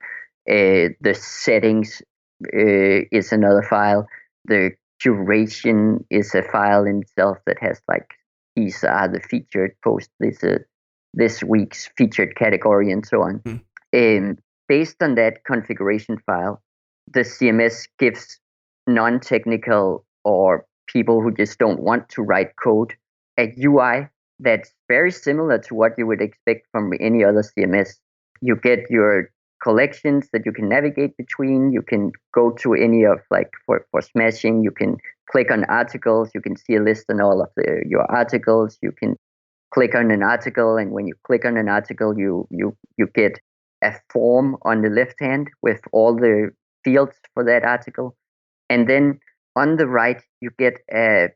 The settings is another file. The curation is a file in itself that has these are the featured posts, this week's featured category and so on. Based on that configuration file, the CMS gives non-technical or people who just don't want to write code a UI that's very similar to what you would expect from any other CMS. You get your collections that you can navigate between. You can go to any of for smashing, you can click on articles. You can see a list on all of your articles. You can click on an article, and when you click on an article, you get a form on the left hand with all the fields for that article. And then on the right, you get a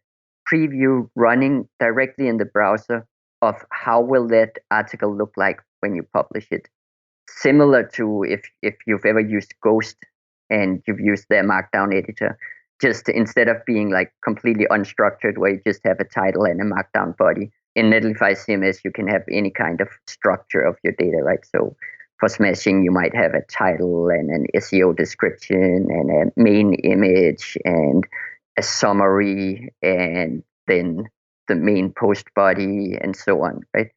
preview running directly in the browser of how will that article look like when you publish it. Similar to if you've ever used Ghost and you've used their Markdown editor, just instead of being completely unstructured where you just have a title and a Markdown body, in Netlify CMS, you can have any kind of structure of your data, right? So for smashing, you might have a title and an SEO description and a main image and a summary and then the main post body and so on, right?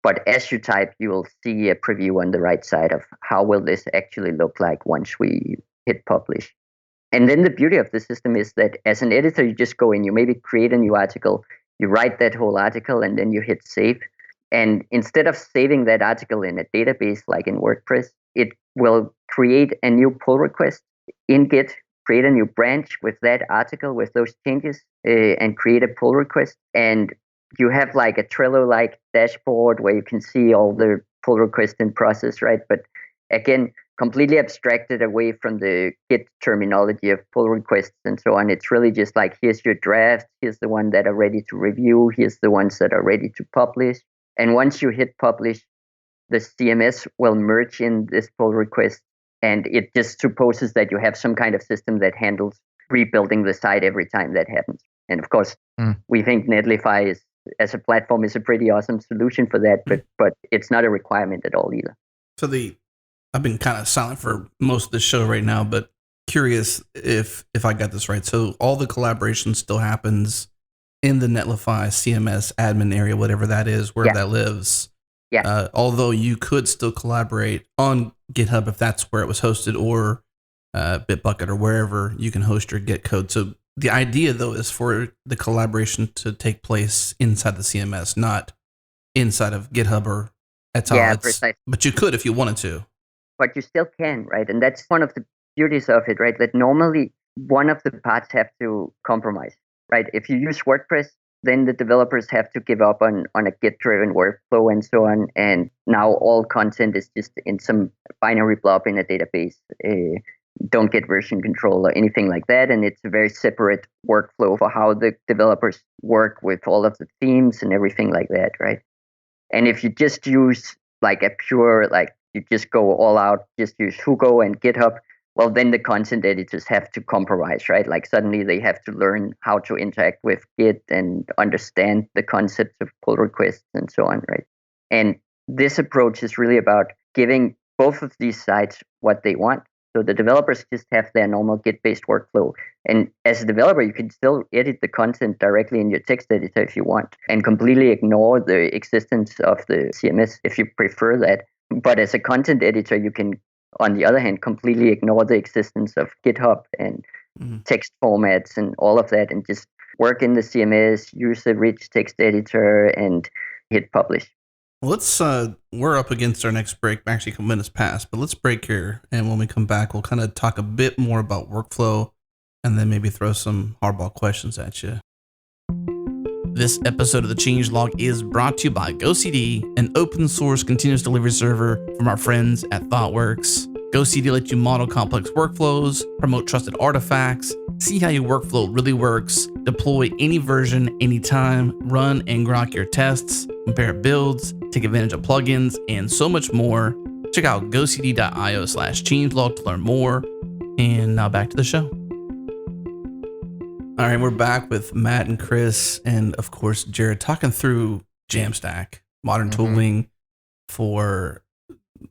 But as you type, you will see a preview on the right side of how will this actually look like once we hit publish. And then the beauty of the system is that as an editor, you just go in, you maybe create a new article, you write that whole article, and then you hit save. And instead of saving that article in a database like in WordPress, it will create a new pull request in Git, create a new branch with that article with those changes, and create a pull request. And you have like a Trello-like dashboard where you can see all the pull requests in process, right? But again, completely abstracted away from the Git terminology of pull requests and so on. It's really just like, here's your draft, here's the one that are ready to review, here's the ones that are ready to publish. And once you hit publish, the CMS will merge in this pull request, and it just supposes that you have some kind of system that handles rebuilding the site every time that happens. And of course, we think Netlify is, as a platform, is a pretty awesome solution for that, but it's not a requirement at all either.
So I've been kind of silent for most of the show right now, but curious if I got this right. So all the collaboration still happens in the Netlify CMS admin area, whatever that is, where that lives.
Yeah.
Although you could still collaborate on GitHub if that's where it was hosted, or Bitbucket or wherever you can host your Git code. So the idea, though, is for the collaboration to take place inside the CMS, not inside of GitHub or at all.
Yeah, precisely.
But you could if you wanted to.
But you still can, right? And that's one of the beauties of it, right? That normally one of the parts have to compromise, right? If you use WordPress, then the developers have to give up on a Git-driven workflow and so on. And now all content is just in some binary blob in a database. Don't get version control or anything like that. And it's a very separate workflow for how the developers work with all of the themes and everything like that, right? And if you just use like a pure, like you just go all out, just use Hugo and GitHub, well, then the content editors have to compromise, right? Like suddenly they have to learn how to interact with Git and understand the concepts of pull requests and so on, right? And this approach is really about giving both of these sides what they want. So the developers just have their normal Git-based workflow. And as a developer, you can still edit the content directly in your text editor if you want, and completely ignore the existence of the CMS if you prefer that. But as a content editor, you can, on the other hand, completely ignore the existence of GitHub and text formats and all of that, and just work in the CMS, use a rich text editor, and hit publish.
Let's, we're up against our next break, actually a couple minutes past, but let's break here. And when we come back, we'll kind of talk a bit more about workflow and then maybe throw some hardball questions at you. This episode of the Changelog is brought to you by GoCD, an open source continuous delivery server from our friends at ThoughtWorks. GoCD lets you model complex workflows, promote trusted artifacts, see how your workflow really works, deploy any version, anytime, run and grok your tests, compare builds, take advantage of plugins, and so much more. Check out gocd.io/changelog to learn more. And now back to the show. All right, we're back with Matt and Chris, and of course, Jared, talking through JAMstack, modern tooling for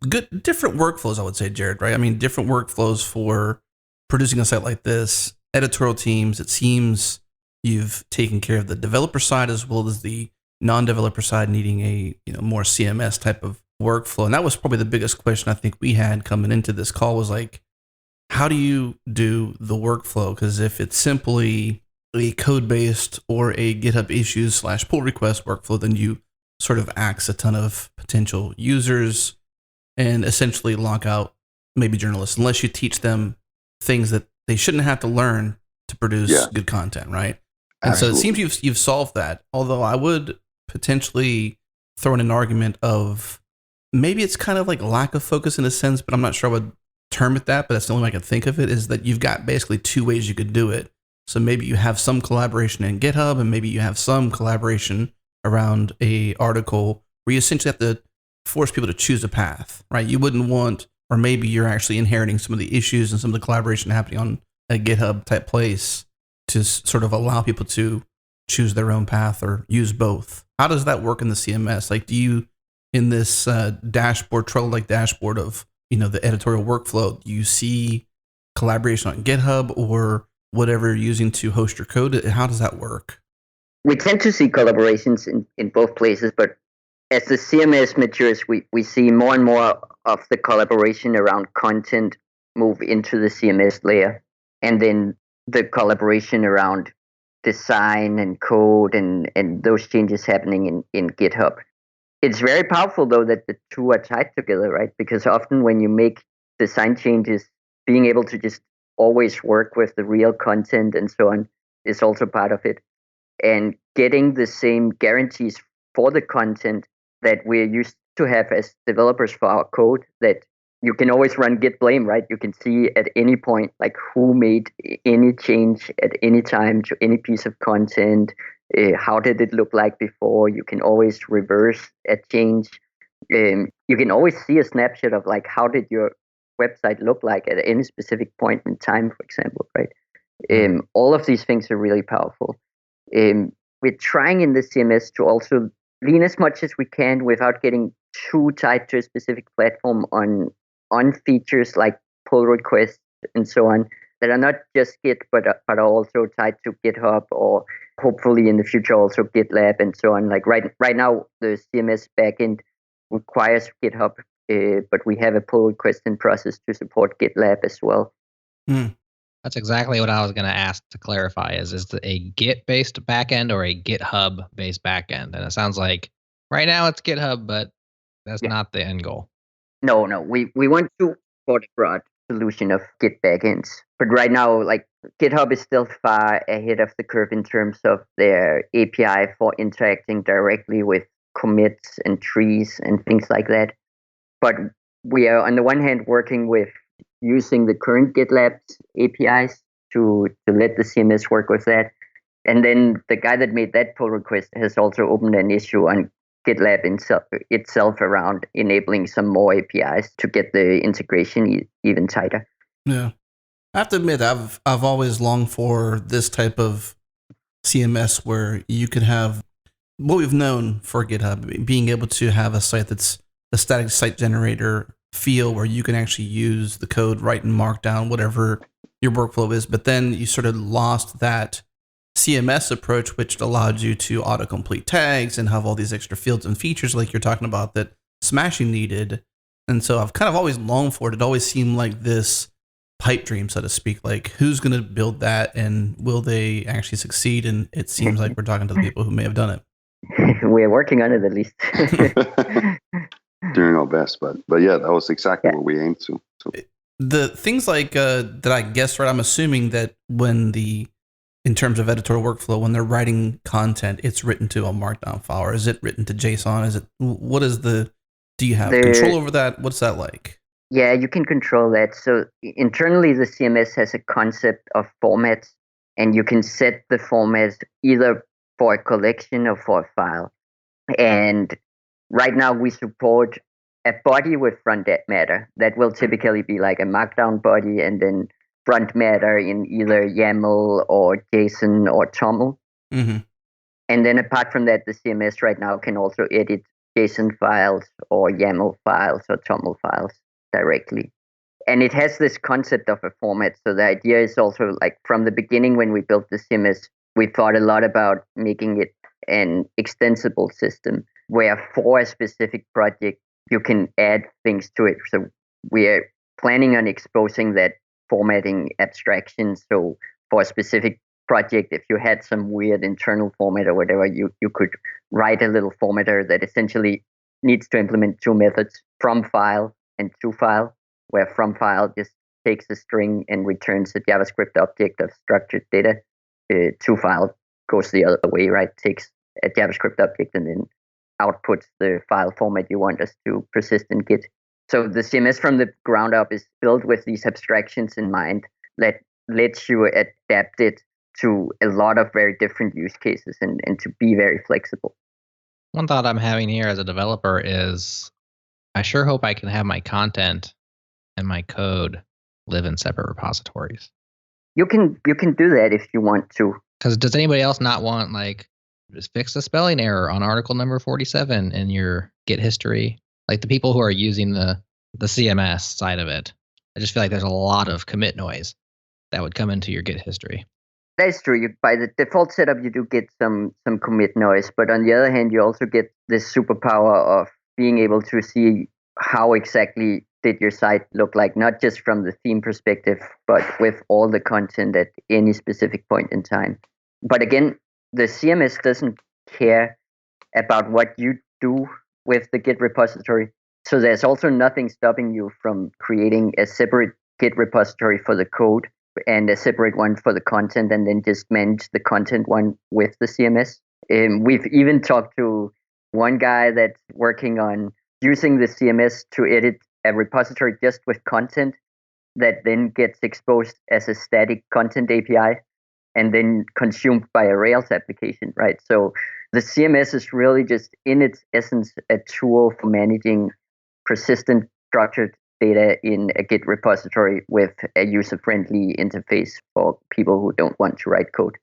good, different workflows, I would say, Jared, right? I mean, different workflows for producing a site like this, editorial teams. It seems you've taken care of the developer side as well as the non-developer side needing a more CMS type of workflow. And that was probably the biggest question I think we had coming into this call was like, how do you do the workflow? Because if it's simply a code-based or a GitHub issues / pull request workflow, then you sort of axe a ton of potential users and essentially lock out maybe journalists unless you teach them things that they shouldn't have to learn to produce good content, right? And so it seems you've solved that. Although I would potentially throw in an argument of maybe it's kind of like lack of focus in a sense, but I'm not sure I would term it that, but that's the only way I can think of it, is that you've got basically two ways you could do it. So maybe you have some collaboration in GitHub, and maybe you have some collaboration around a article where you essentially have to force people to choose a path, right? You wouldn't want, or maybe you're actually inheriting some of the issues and some of the collaboration happening on a GitHub type place to sort of allow people to choose their own path or use both. How does that work in the CMS? Like, do you, in this dashboard, Trello-like dashboard of the editorial workflow, you see collaboration on GitHub or whatever you're using to host your code? How does that work?
We tend to see collaborations in both places, but as the CMS matures, we see more and more of the collaboration around content move into the CMS layer, and then the collaboration around design and code and those changes happening in GitHub. It's very powerful, though, that the two are tied together, right? Because often when you make design changes, being able to just always work with the real content and so on is also part of it. And getting the same guarantees for the content that we're used to have as developers for our code, that you can always run git blame, right? You can see at any point, like, who made any change at any time to any piece of content. How did it look like before? You can always reverse a change. You can always see a snapshot of, like, how did your website look like at any specific point in time, for example, right? All of these things are really powerful. We're trying in the CMS to also lean as much as we can without getting too tied to a specific platform on features like pull requests and so on that are not just Git, but are also tied to GitHub, or hopefully in the future also GitLab and so on. Like right now, the CMS backend requires GitHub, but we have a pull request in process to support GitLab as well.
That's exactly what I was going to ask to clarify. Is it a Git-based backend or a GitHub-based backend? And it sounds like right now it's GitHub, but that's not the end goal.
No. We want to support a broad solution of Git backends. But right now, like, GitHub is still far ahead of the curve in terms of their API for interacting directly with commits and trees and things like that. But we are, on the one hand, working with using the current GitLab APIs to let the CMS work with that. And then the guy that made that pull request has also opened an issue on GitLab itself around enabling some more APIs to get the integration even tighter.
Yeah. I have to admit, I've always longed for this type of CMS where you could have what we've known for GitHub, being able to have a site that's a static site generator feel where you can actually use the code, write in Markdown, whatever your workflow is. But then you sort of lost that CMS approach, which allowed you to autocomplete tags and have all these extra fields and features like you're talking about that Smashing needed. And so I've kind of always longed for it. It always seemed like this pipe dream, so to speak. Like, who's going to build that and will they actually succeed? And it seems like we're talking to the people who may have done it.
We're working on it, at least.
Doing our best, but yeah, that was exactly what we aimed to.
The things like that, I guess, right? I'm assuming that in terms of editorial workflow, when they're writing content, it's written to a Markdown file, or is it written to JSON? Do you have control over that? What's that like?
Yeah, you can control that. So internally, the CMS has a concept of formats, and you can set the format either for a collection or for a file. And right now, we support a body with front matter that will typically be like a Markdown body, and then front matter in either YAML or JSON or TOML.
Mm-hmm.
And then apart from that, the CMS right now can also edit JSON files or YAML files or TOML files directly. And it has this concept of a format. So the idea is also, like, from the beginning when we built the CMS, we thought a lot about making it an extensible system where for a specific project, you can add things to it. So we're planning on exposing that formatting abstraction. So for a specific project, if you had some weird internal format or whatever, you could write a little formatter that essentially needs to implement two methods, from file and to file, where from file just takes a string and returns a JavaScript object of structured data. To file goes the other way, right? Takes a JavaScript object and then outputs the file format you want us to persist in Git. So the CMS from the ground up is built with these abstractions in mind that lets you adapt it to a lot of very different use cases and to be very flexible.
One thought I'm having here as a developer is I sure hope I can have my content and my code live in separate repositories.
You can do that if you want to.
Because does anybody else not want, like, just fix the spelling error on article number 47 in your Git history? Like, the people who are using the CMS side of it, I just feel like there's a lot of commit noise that would come into your Git history.
that is true. By the default setup, you do get some commit noise, but on the other hand, you also get this superpower of being able to see how exactly did your site look like, not just from the theme perspective, but with all the content at any specific point in time. But again, the CMS doesn't care about what you do with the Git repository. So there's also nothing stopping you from creating a separate Git repository for the code and a separate one for the content, and then just manage the content one with the CMS. We've even talked to one guy that's working on using the CMS to edit a repository just with content that then gets exposed as a static content API and then consumed by a Rails application, right? So the CMS is really just in its essence a tool for managing persistent structured data in a Git repository with a user-friendly interface for people who don't want to write code.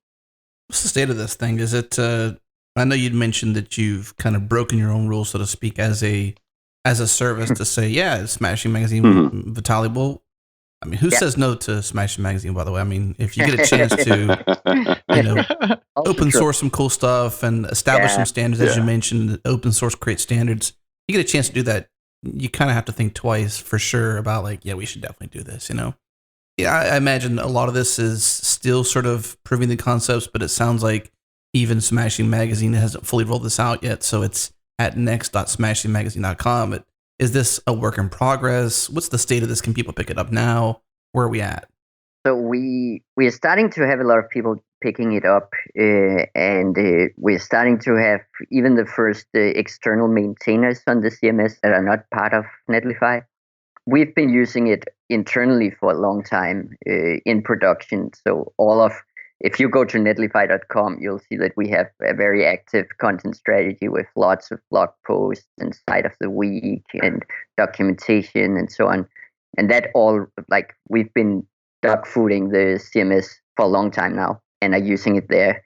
What's the state of this thing? Is it? I know you'd mentioned that you've kind of broken your own rules, so to speak, as a service to say, yeah, Smashing Magazine valuable. I mean, who says no to Smashing Magazine? By the way, I mean, if you get a chance to, open source some cool stuff and establish some standards, as you mentioned, open source create standards. You get a chance to do that. You kind of have to think twice for sure about like, yeah, we should definitely do this, Yeah, I imagine a lot of this is still sort of proving the concepts, but it sounds like even Smashing Magazine hasn't fully rolled this out yet. So it's at next.smashingmagazine.com. Is this a work in progress? What's the state of this? Can people pick it up now? Where are we at?
So we are starting to have a lot of people picking it up, and we're starting to have even the first external maintainers on the CMS that are not part of Netlify. We've been using it internally for a long time in production. So if you go to netlify.com, you'll see that we have a very active content strategy with lots of blog posts and site of the week and documentation and so on. And that all, like, we've been dog fooding the CMS for a long time now and are using it there.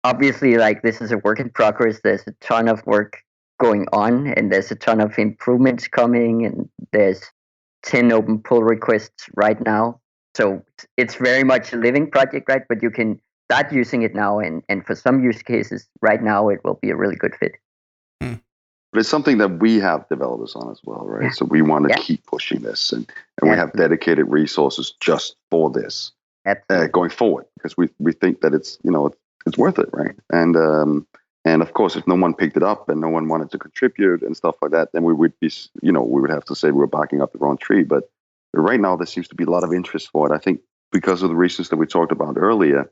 Obviously, like, this is a work in progress. There's a ton of work going on, and there's a ton of improvements coming, and there's 10 open pull requests right now. So it's very much a living project, right? But you can start using it now, and for some use cases right now, it will be a really good fit.
But it's something that we have developers on as well, right? Yeah. So we want to keep pushing this, and we have dedicated resources just for this going forward, because we think that it's it's worth it, right? And of course, if no one picked it up and no one wanted to contribute and stuff like that, then we would be we would have to say we were backing up the wrong tree. But right now, there seems to be a lot of interest for it. I think because of the reasons that we talked about earlier,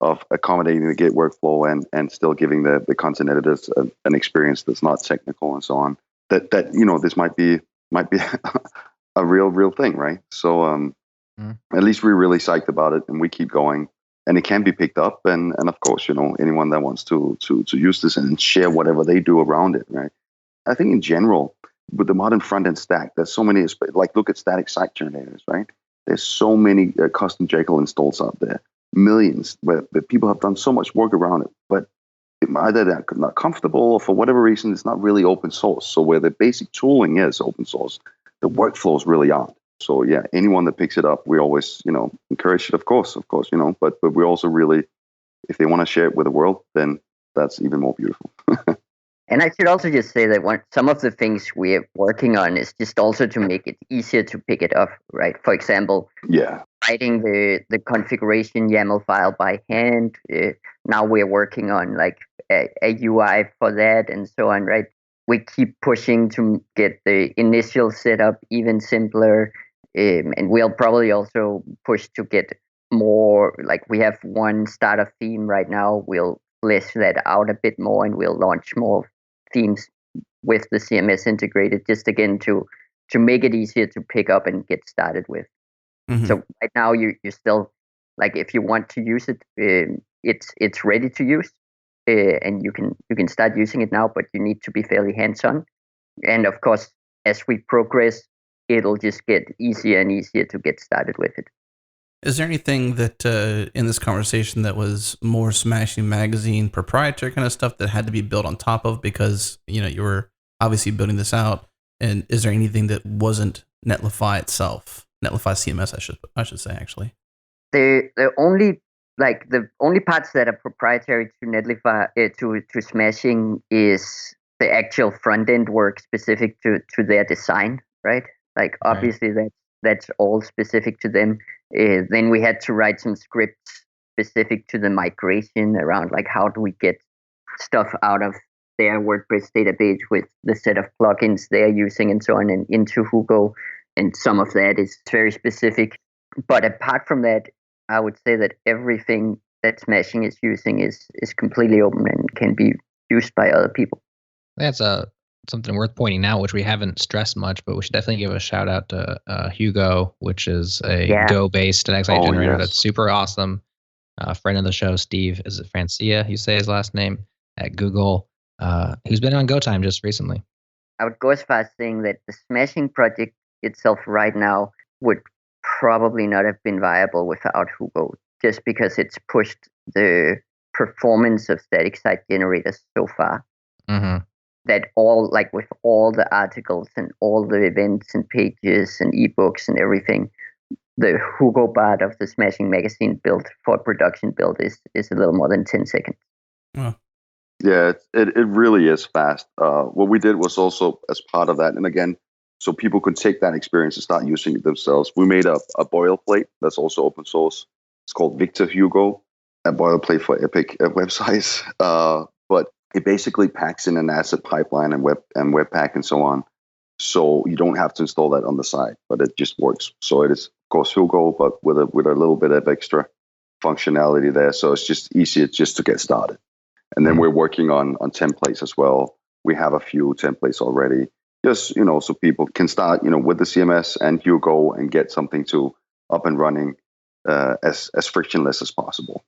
of accommodating the Git workflow and still giving the content editors an experience that's not technical and so on. That this might be a real thing, right? So at least we're really psyched about it, and we keep going, and it can be picked up, and of course, anyone that wants to use this and share whatever they do around it, right? I think in general, with the modern front end stack, there's so many, like look at static site generators, right? There's so many custom Jekyll installs out there. Millions where people have done so much work around it, but either they're not comfortable or for whatever reason, it's not really open source. So where the basic tooling is open source, the workflows really aren't. So yeah, anyone that picks it up, we always, encourage it, of course, but we also really, if they want to share it with the world, then that's even more beautiful.
And I should also just say that some of the things we're working on is just also to make it easier to pick it up, right? For example, writing the configuration YAML file by hand. Now we're working on like a UI for that and so on, right? We keep pushing to get the initial setup even simpler. And we'll probably also push to get more, like we have one starter theme right now. We'll flesh that out a bit more, and we'll launch more themes with the CMS integrated, just again to make it easier to pick up and get started with. Mm-hmm. So right now you still, like, if you want to use it, it's ready to use, and you can start using it now, but you need to be fairly hands-on. And of course, as we progress, it'll just get easier and easier to get started with it.
Is there anything that in this conversation that was more Smashing Magazine proprietary kind of stuff that had to be built on top of, because you were obviously building this out? And is there anything that wasn't Netlify itself, Netlify CMS, I should say, actually?
The only like the only parts that are proprietary to Netlify to smashing is the actual front end work specific to their design, right? Like obviously that's all specific to them. Then we had to write some scripts specific to the migration around like how do we get stuff out of their WordPress database with the set of plugins they're using and so on and into Hugo. And some of that is very specific. But apart from that, I would say that everything that Smashing is using is completely open and can be used by other people.
That's something worth pointing out, which we haven't stressed much, but we should definitely give a shout out to Hugo, which is a Go-based 10x-ing generator that's super awesome. Friend of the show, Steve, is it Francia? You say his last name at Google. Who's been on GoTime just recently.
I would go as far as saying that the Smashing project itself right now would probably not have been viable without Hugo, just because it's pushed the performance of static site generators so far.
Mm-hmm.
That all, like with all the articles and all the events and pages and ebooks and everything, the Hugo part of the Smashing magazine build for production build is a little more than 10 seconds.
Oh.
Yeah, it really is fast. What we did was also as part of that, and again, so people could take that experience and start using it themselves. We made a boilerplate that's also open source. It's called Victor Hugo, a boilerplate for Epic websites. But it basically packs in an asset pipeline and Webpack and so on. So you don't have to install that on the side, but it just works. So it is, of course, Hugo, but with a little bit of extra functionality there. So it's just easier just to get started. And then we're working on templates as well. We have a few templates already. Just, so people can start, with the CMS and Hugo and get something up and running as frictionless as possible.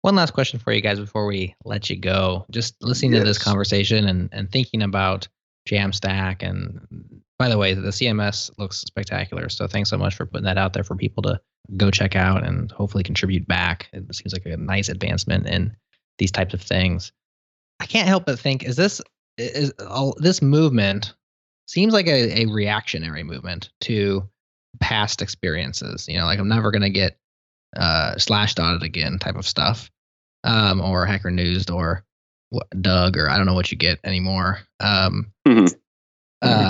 One last question for you guys before we let you go. Just listening to this conversation and thinking about JAMstack. And by the way, the CMS looks spectacular. So thanks so much for putting that out there for people to go check out and hopefully contribute back. It seems like a nice advancement in these types of things. I can't help but think, this movement seems like a reactionary movement to past experiences. Like I'm never going to get Slashdotted again type of stuff, or Hacker Newsed or Doug, or I don't know what you get anymore.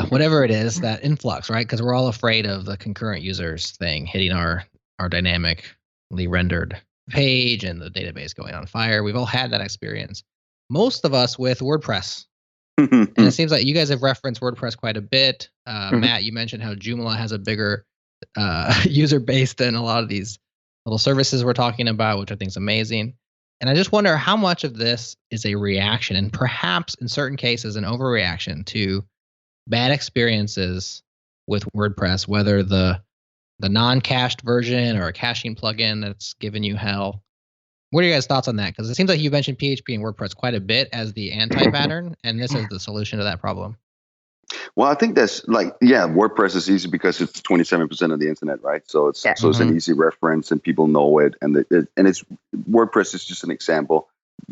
Whatever it is, that influx, right? Because we're all afraid of the concurrent users thing hitting our dynamically rendered page and the database going on fire. We've all had that experience. Most of us with WordPress. And it seems like you guys have referenced WordPress quite a bit. Matt, you mentioned how Joomla has a bigger user base than a lot of these little services we're talking about, which I think is amazing. And I just wonder how much of this is a reaction and perhaps in certain cases an overreaction to bad experiences with WordPress, whether the non-cached version or a caching plugin that's given you hell. What are your guys' thoughts on that? Because it seems like you mentioned PHP and WordPress quite a bit as the anti-pattern, and this is the solution to that problem.
Well, I think that's WordPress is easy because it's 27% of the internet, right? So it's an easy reference and people know it, and it's WordPress is just an example.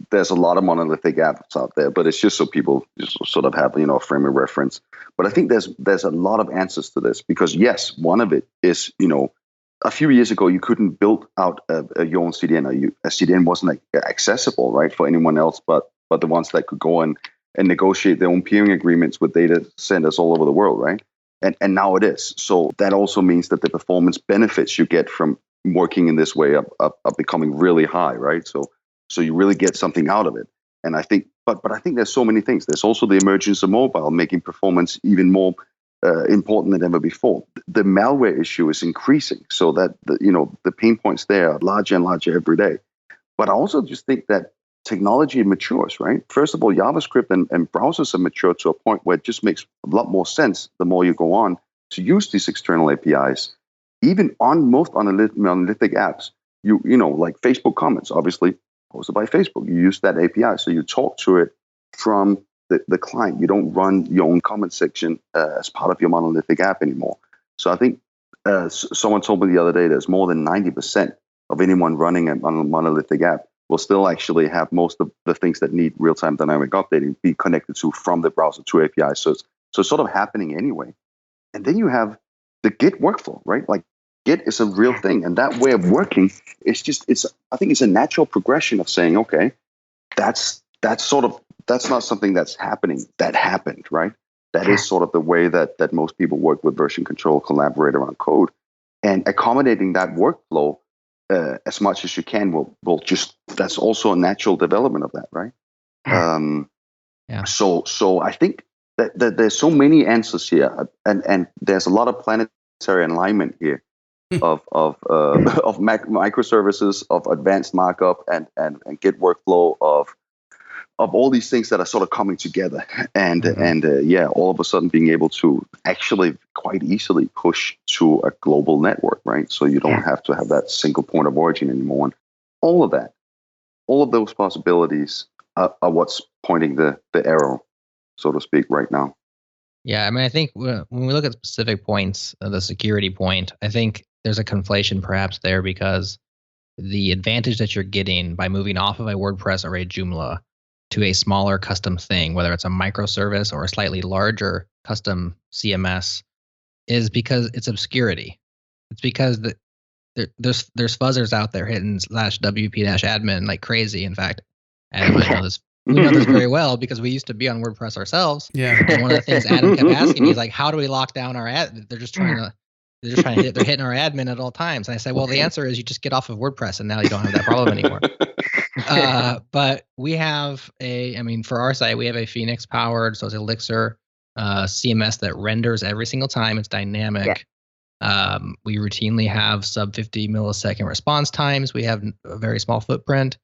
There's a lot of monolithic apps out there, but it's just so people just sort of have a frame of reference. But I think there's a lot of answers to this because yes, one of it is a few years ago you couldn't build out your own CDN. A CDN wasn't accessible, right, for anyone else but the ones that could go and negotiate their own peering agreements with data centers all over the world, right? And now it is. So that also means that the performance benefits you get from working in this way are becoming really high, right? So you really get something out of it. And I think, but I think there's so many things. There's also the emergence of mobile making performance even more important than ever before. The malware issue is increasing, so that the pain points there are larger and larger every day. But I also just think that technology matures, right? First of all, JavaScript and browsers have matured to a point where it just makes a lot more sense the more you go on to use these external APIs. Even on most monolithic apps, you like Facebook comments, obviously hosted by Facebook. You use that API, so you talk to it from the client. You don't run your own comment section as part of your monolithic app anymore. So I think someone told me the other day there's more than 90% of anyone running a monolithic app will still actually have most of the things that need real-time dynamic updating be connected to from the browser to API. So it's sort of happening anyway. And then you have the Git workflow, right? Like Git is a real thing, and that way of working is I think it's a natural progression of saying, okay, that's not something that's happening. That happened, right? That is sort of the way that most people work with version control, collaborate around code, and accommodating that workflow as much as you can will just, that's also a natural development of that, right?
Yeah.
So I think that there's so many answers here, and there's a lot of planetary alignment here of microservices, of advanced markup, and Git workflow, of all these things that are sort of coming together, and all of a sudden being able to actually quite easily push to a global network, right? So you don't have to have that single point of origin anymore. And all of those possibilities are what's pointing the arrow, so to speak, right now.
Yeah, I mean, I think when we look at specific points, the security point, I think there's a conflation perhaps there, because the advantage that you're getting by moving off of a WordPress or a Joomla to a smaller custom thing, whether it's a microservice or a slightly larger custom CMS, is because it's obscurity. It's because there's fuzzers out there hitting /wp-admin like crazy. In fact, Adam and I know this. We know this very well because we used to be on WordPress ourselves.
Yeah.
And one of the things Adam kept asking me is like, how do we lock down our ad? They're just trying to hit. They're hitting our admin at all times. And I said, well, the answer is you just get off of WordPress, and now you don't have that problem anymore. But we have for our site, we have a Phoenix powered, so it's Elixir CMS that renders every single time. It's dynamic. Yeah. We routinely have sub 50 millisecond response times. We have a very small footprint.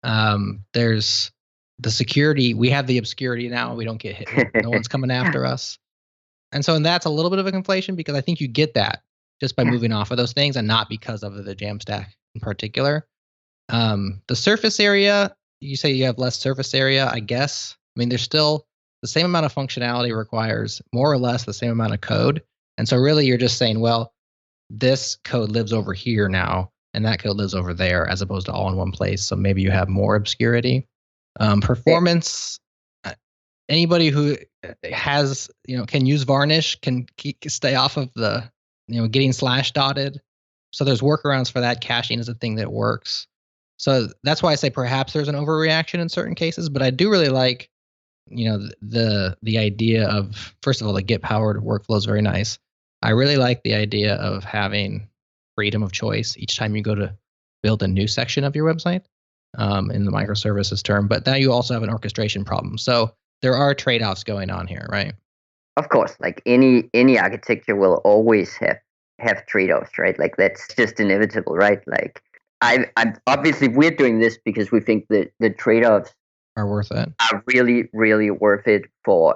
There's the security. We have the obscurity now. We don't get hit. No one's coming after us. And so that's a little bit of a conflation, because I think you get that just by moving off of those things, and not because of the JAMstack in particular. The surface area, you say you have less surface area, I guess. I mean, there's still the same amount of functionality requires more or less the same amount of code. And so really you're just saying, well, this code lives over here now, and that code lives over there, as opposed to all in one place. So maybe you have more obscurity. Performance, anybody who has, can use Varnish can stay off of the, getting slash dotted. So there's workarounds for that. Caching is a thing that works. So that's why I say perhaps there's an overreaction in certain cases, but I do really like, the idea of, first of all, the Git powered workflow is very nice. I really like the idea of having freedom of choice each time you go to build a new section of your website, in the microservices term. But now you also have an orchestration problem. So there are trade-offs going on here, right?
Of course, like any architecture will always have trade-offs, right? Like that's just inevitable, right? Like I'm obviously we're doing this because we think that the trade-offs
are worth it.
Are really, really worth it for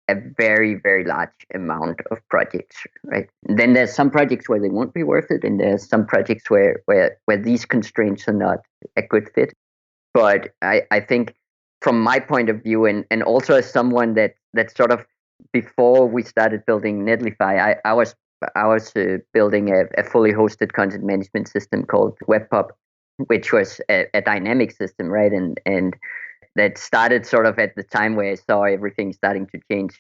a very, very large amount of projects, right? Then there's some projects where they won't be worth it, and there's some projects where these constraints are not a good fit. But I think from my point of view, and also as someone that sort of, before we started building Netlify, I was building a fully hosted content management system called WebPub, which was a dynamic system, right? And that started sort of at the time where I saw everything starting to change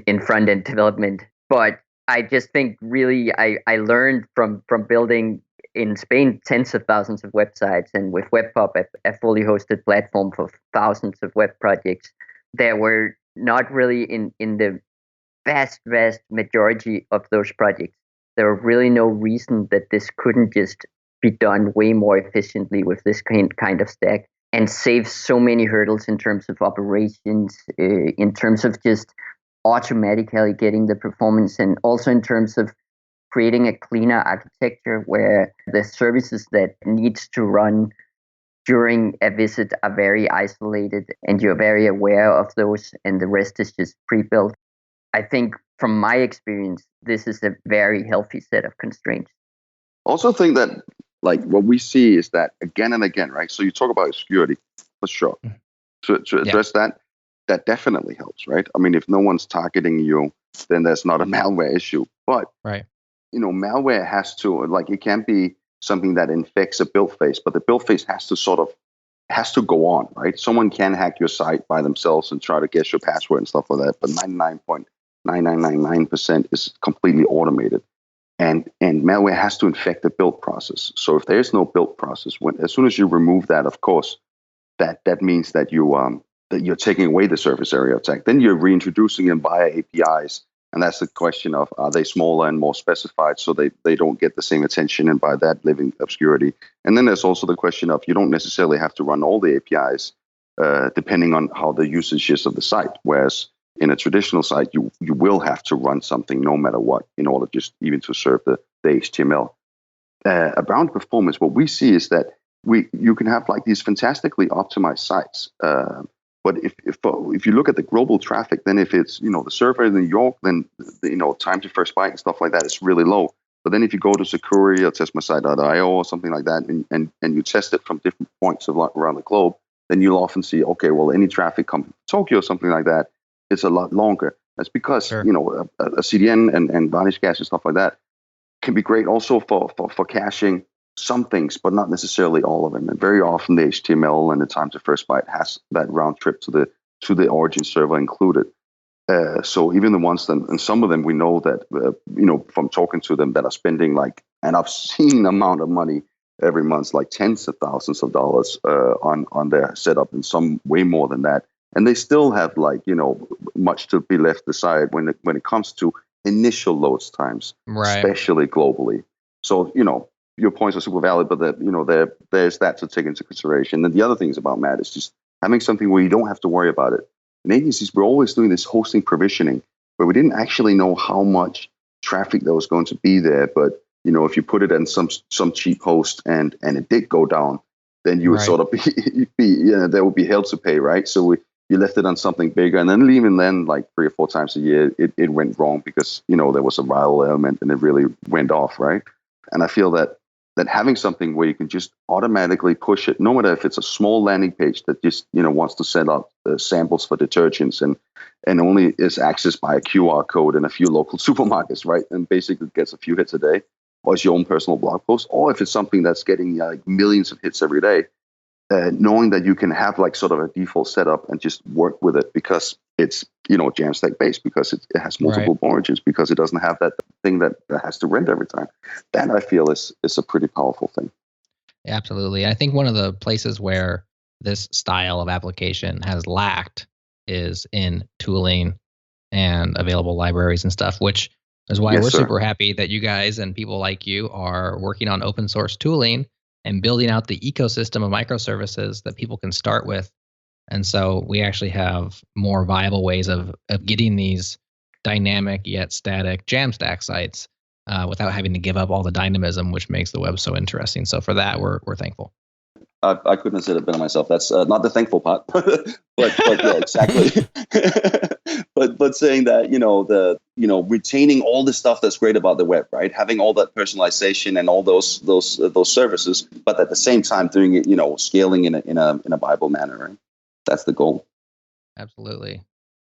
in front-end development. But I just think really I learned from building in Spain tens of thousands of websites, and with WebPub, a fully hosted platform for thousands of web projects, there were not really in the vast majority of those projects, there were really no reason that this couldn't just be done way more efficiently with this kind of stack, and save so many hurdles in terms of operations, in terms of just automatically getting the performance, and also in terms of creating a cleaner architecture where the services that needs to run during a visit are very isolated and you're very aware of those, and the rest is just pre-built. I think from my experience, this is a very healthy set of constraints.
Also think that like what we see is that again and again, right? So you talk about obscurity, for sure. To address that definitely helps, right? I mean, if no one's targeting you, then there's not a malware issue. But
right,
malware has to, like, it can't be something that infects a build phase, but the build phase has to go on, right? Someone can hack your site by themselves and try to guess your password and stuff like that, but 99.9999% is completely automated. and malware has to infect the build process. So if there's no build process, as soon as you remove that, of course, that means that you're taking away the surface area attack. Then you're reintroducing them via APIs. And that's the question of, are they smaller and more specified so they don't get the same attention, and by that living obscurity? And then there's also the question of, you don't necessarily have to run all the APIs depending on how the usage is of the site. Whereas in a traditional site, you will have to run something no matter what in order just even to serve the HTML. Around performance, what we see is that you can have like these fantastically optimized sites. But if you look at the global traffic, then if it's, the server in New York, then, time to first byte and stuff like that is really low. But then if you go to Sakuri or testmysite.io or something like that, and you test it from different points around the globe, then you'll often see, okay, well, any traffic coming from Tokyo or something like that, it's a lot longer. That's because,
sure,
a CDN and varnish cache and stuff like that can be great also for caching some things, but not necessarily all of them. And very often the HTML and the time to first byte has that round trip to the origin server included. So even the ones that, and some of them we know that, from talking to them, that are spending like an obscene amount of money every month, like tens of thousands of dollars on their setup, and some way more than that. And they still have much to be left aside when it comes to initial loads times,
right,
especially globally. So, your points are super valid, but that there's that to take into consideration. And the other things about Matt is just having something where you don't have to worry about it. In agencies, we're always doing this hosting provisioning, where we didn't actually know how much traffic there was going to be there. But if you put it in some cheap host and it did go down, then you would sort of there would be hell to pay, right? So you left it on something bigger, and then even then, like 3 or 4 times a year, it went wrong because there was a viral element and it really went off, right? And I feel that having something where you can just automatically push it, no matter if it's a small landing page that just wants to send out samples for detergents and only is accessed by a QR code in a few local supermarkets, right? And basically gets a few hits a day, or it's your own personal blog post, or if it's something that's getting like millions of hits every day, knowing that you can have like sort of a default setup and just work with it because it's JAMstack based, because it has multiple origins, because it doesn't have that thing that has to render every time. That I feel is a pretty powerful thing.
Yeah, absolutely. I think one of the places where this style of application has lacked is in tooling and available libraries and stuff, which is why we're super happy that you guys and people like you are working on open source tooling and building out the ecosystem of microservices that people can start with. And so we actually have more viable ways of getting these dynamic yet static JAMstack sites without having to give up all the dynamism, which makes the web so interesting. So for that, we're thankful.
I couldn't have said it better myself. That's not the thankful part, but yeah, exactly. but saying that retaining all the stuff that's great about the web, right? Having all that personalization and all those services, but at the same time doing it, scaling in a viable manner, right? That's the goal.
Absolutely.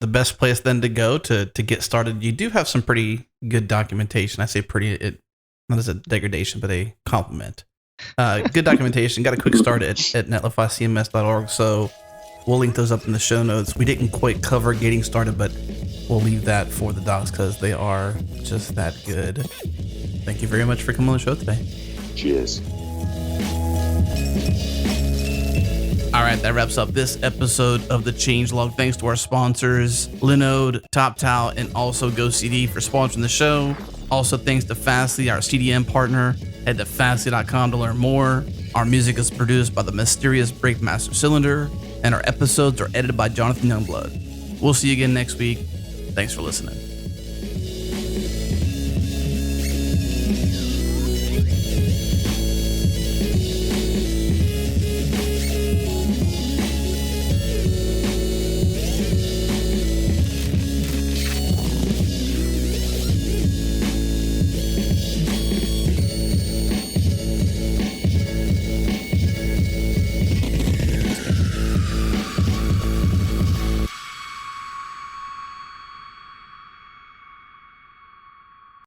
The best place then to go to get started. You do have some pretty good documentation. I say pretty, not as a degradation, but a compliment. Good documentation. Got a quick start at netlifycms.org. So we'll link those up in the show notes. We didn't quite cover getting started, but we'll leave that for the docs because they are just that good. Thank you very much for coming on the show today.
Cheers.
All right, that wraps up this episode of the Changelog. Thanks to our sponsors, Linode, TopTal, and also GoCD for sponsoring the show. Also, thanks to Fastly, our CDN partner. Head to fastly.com to learn more. Our music is produced by the mysterious Breakmaster Cylinder, and our episodes are edited by Jonathan Youngblood. We'll see you again next week. Thanks for listening.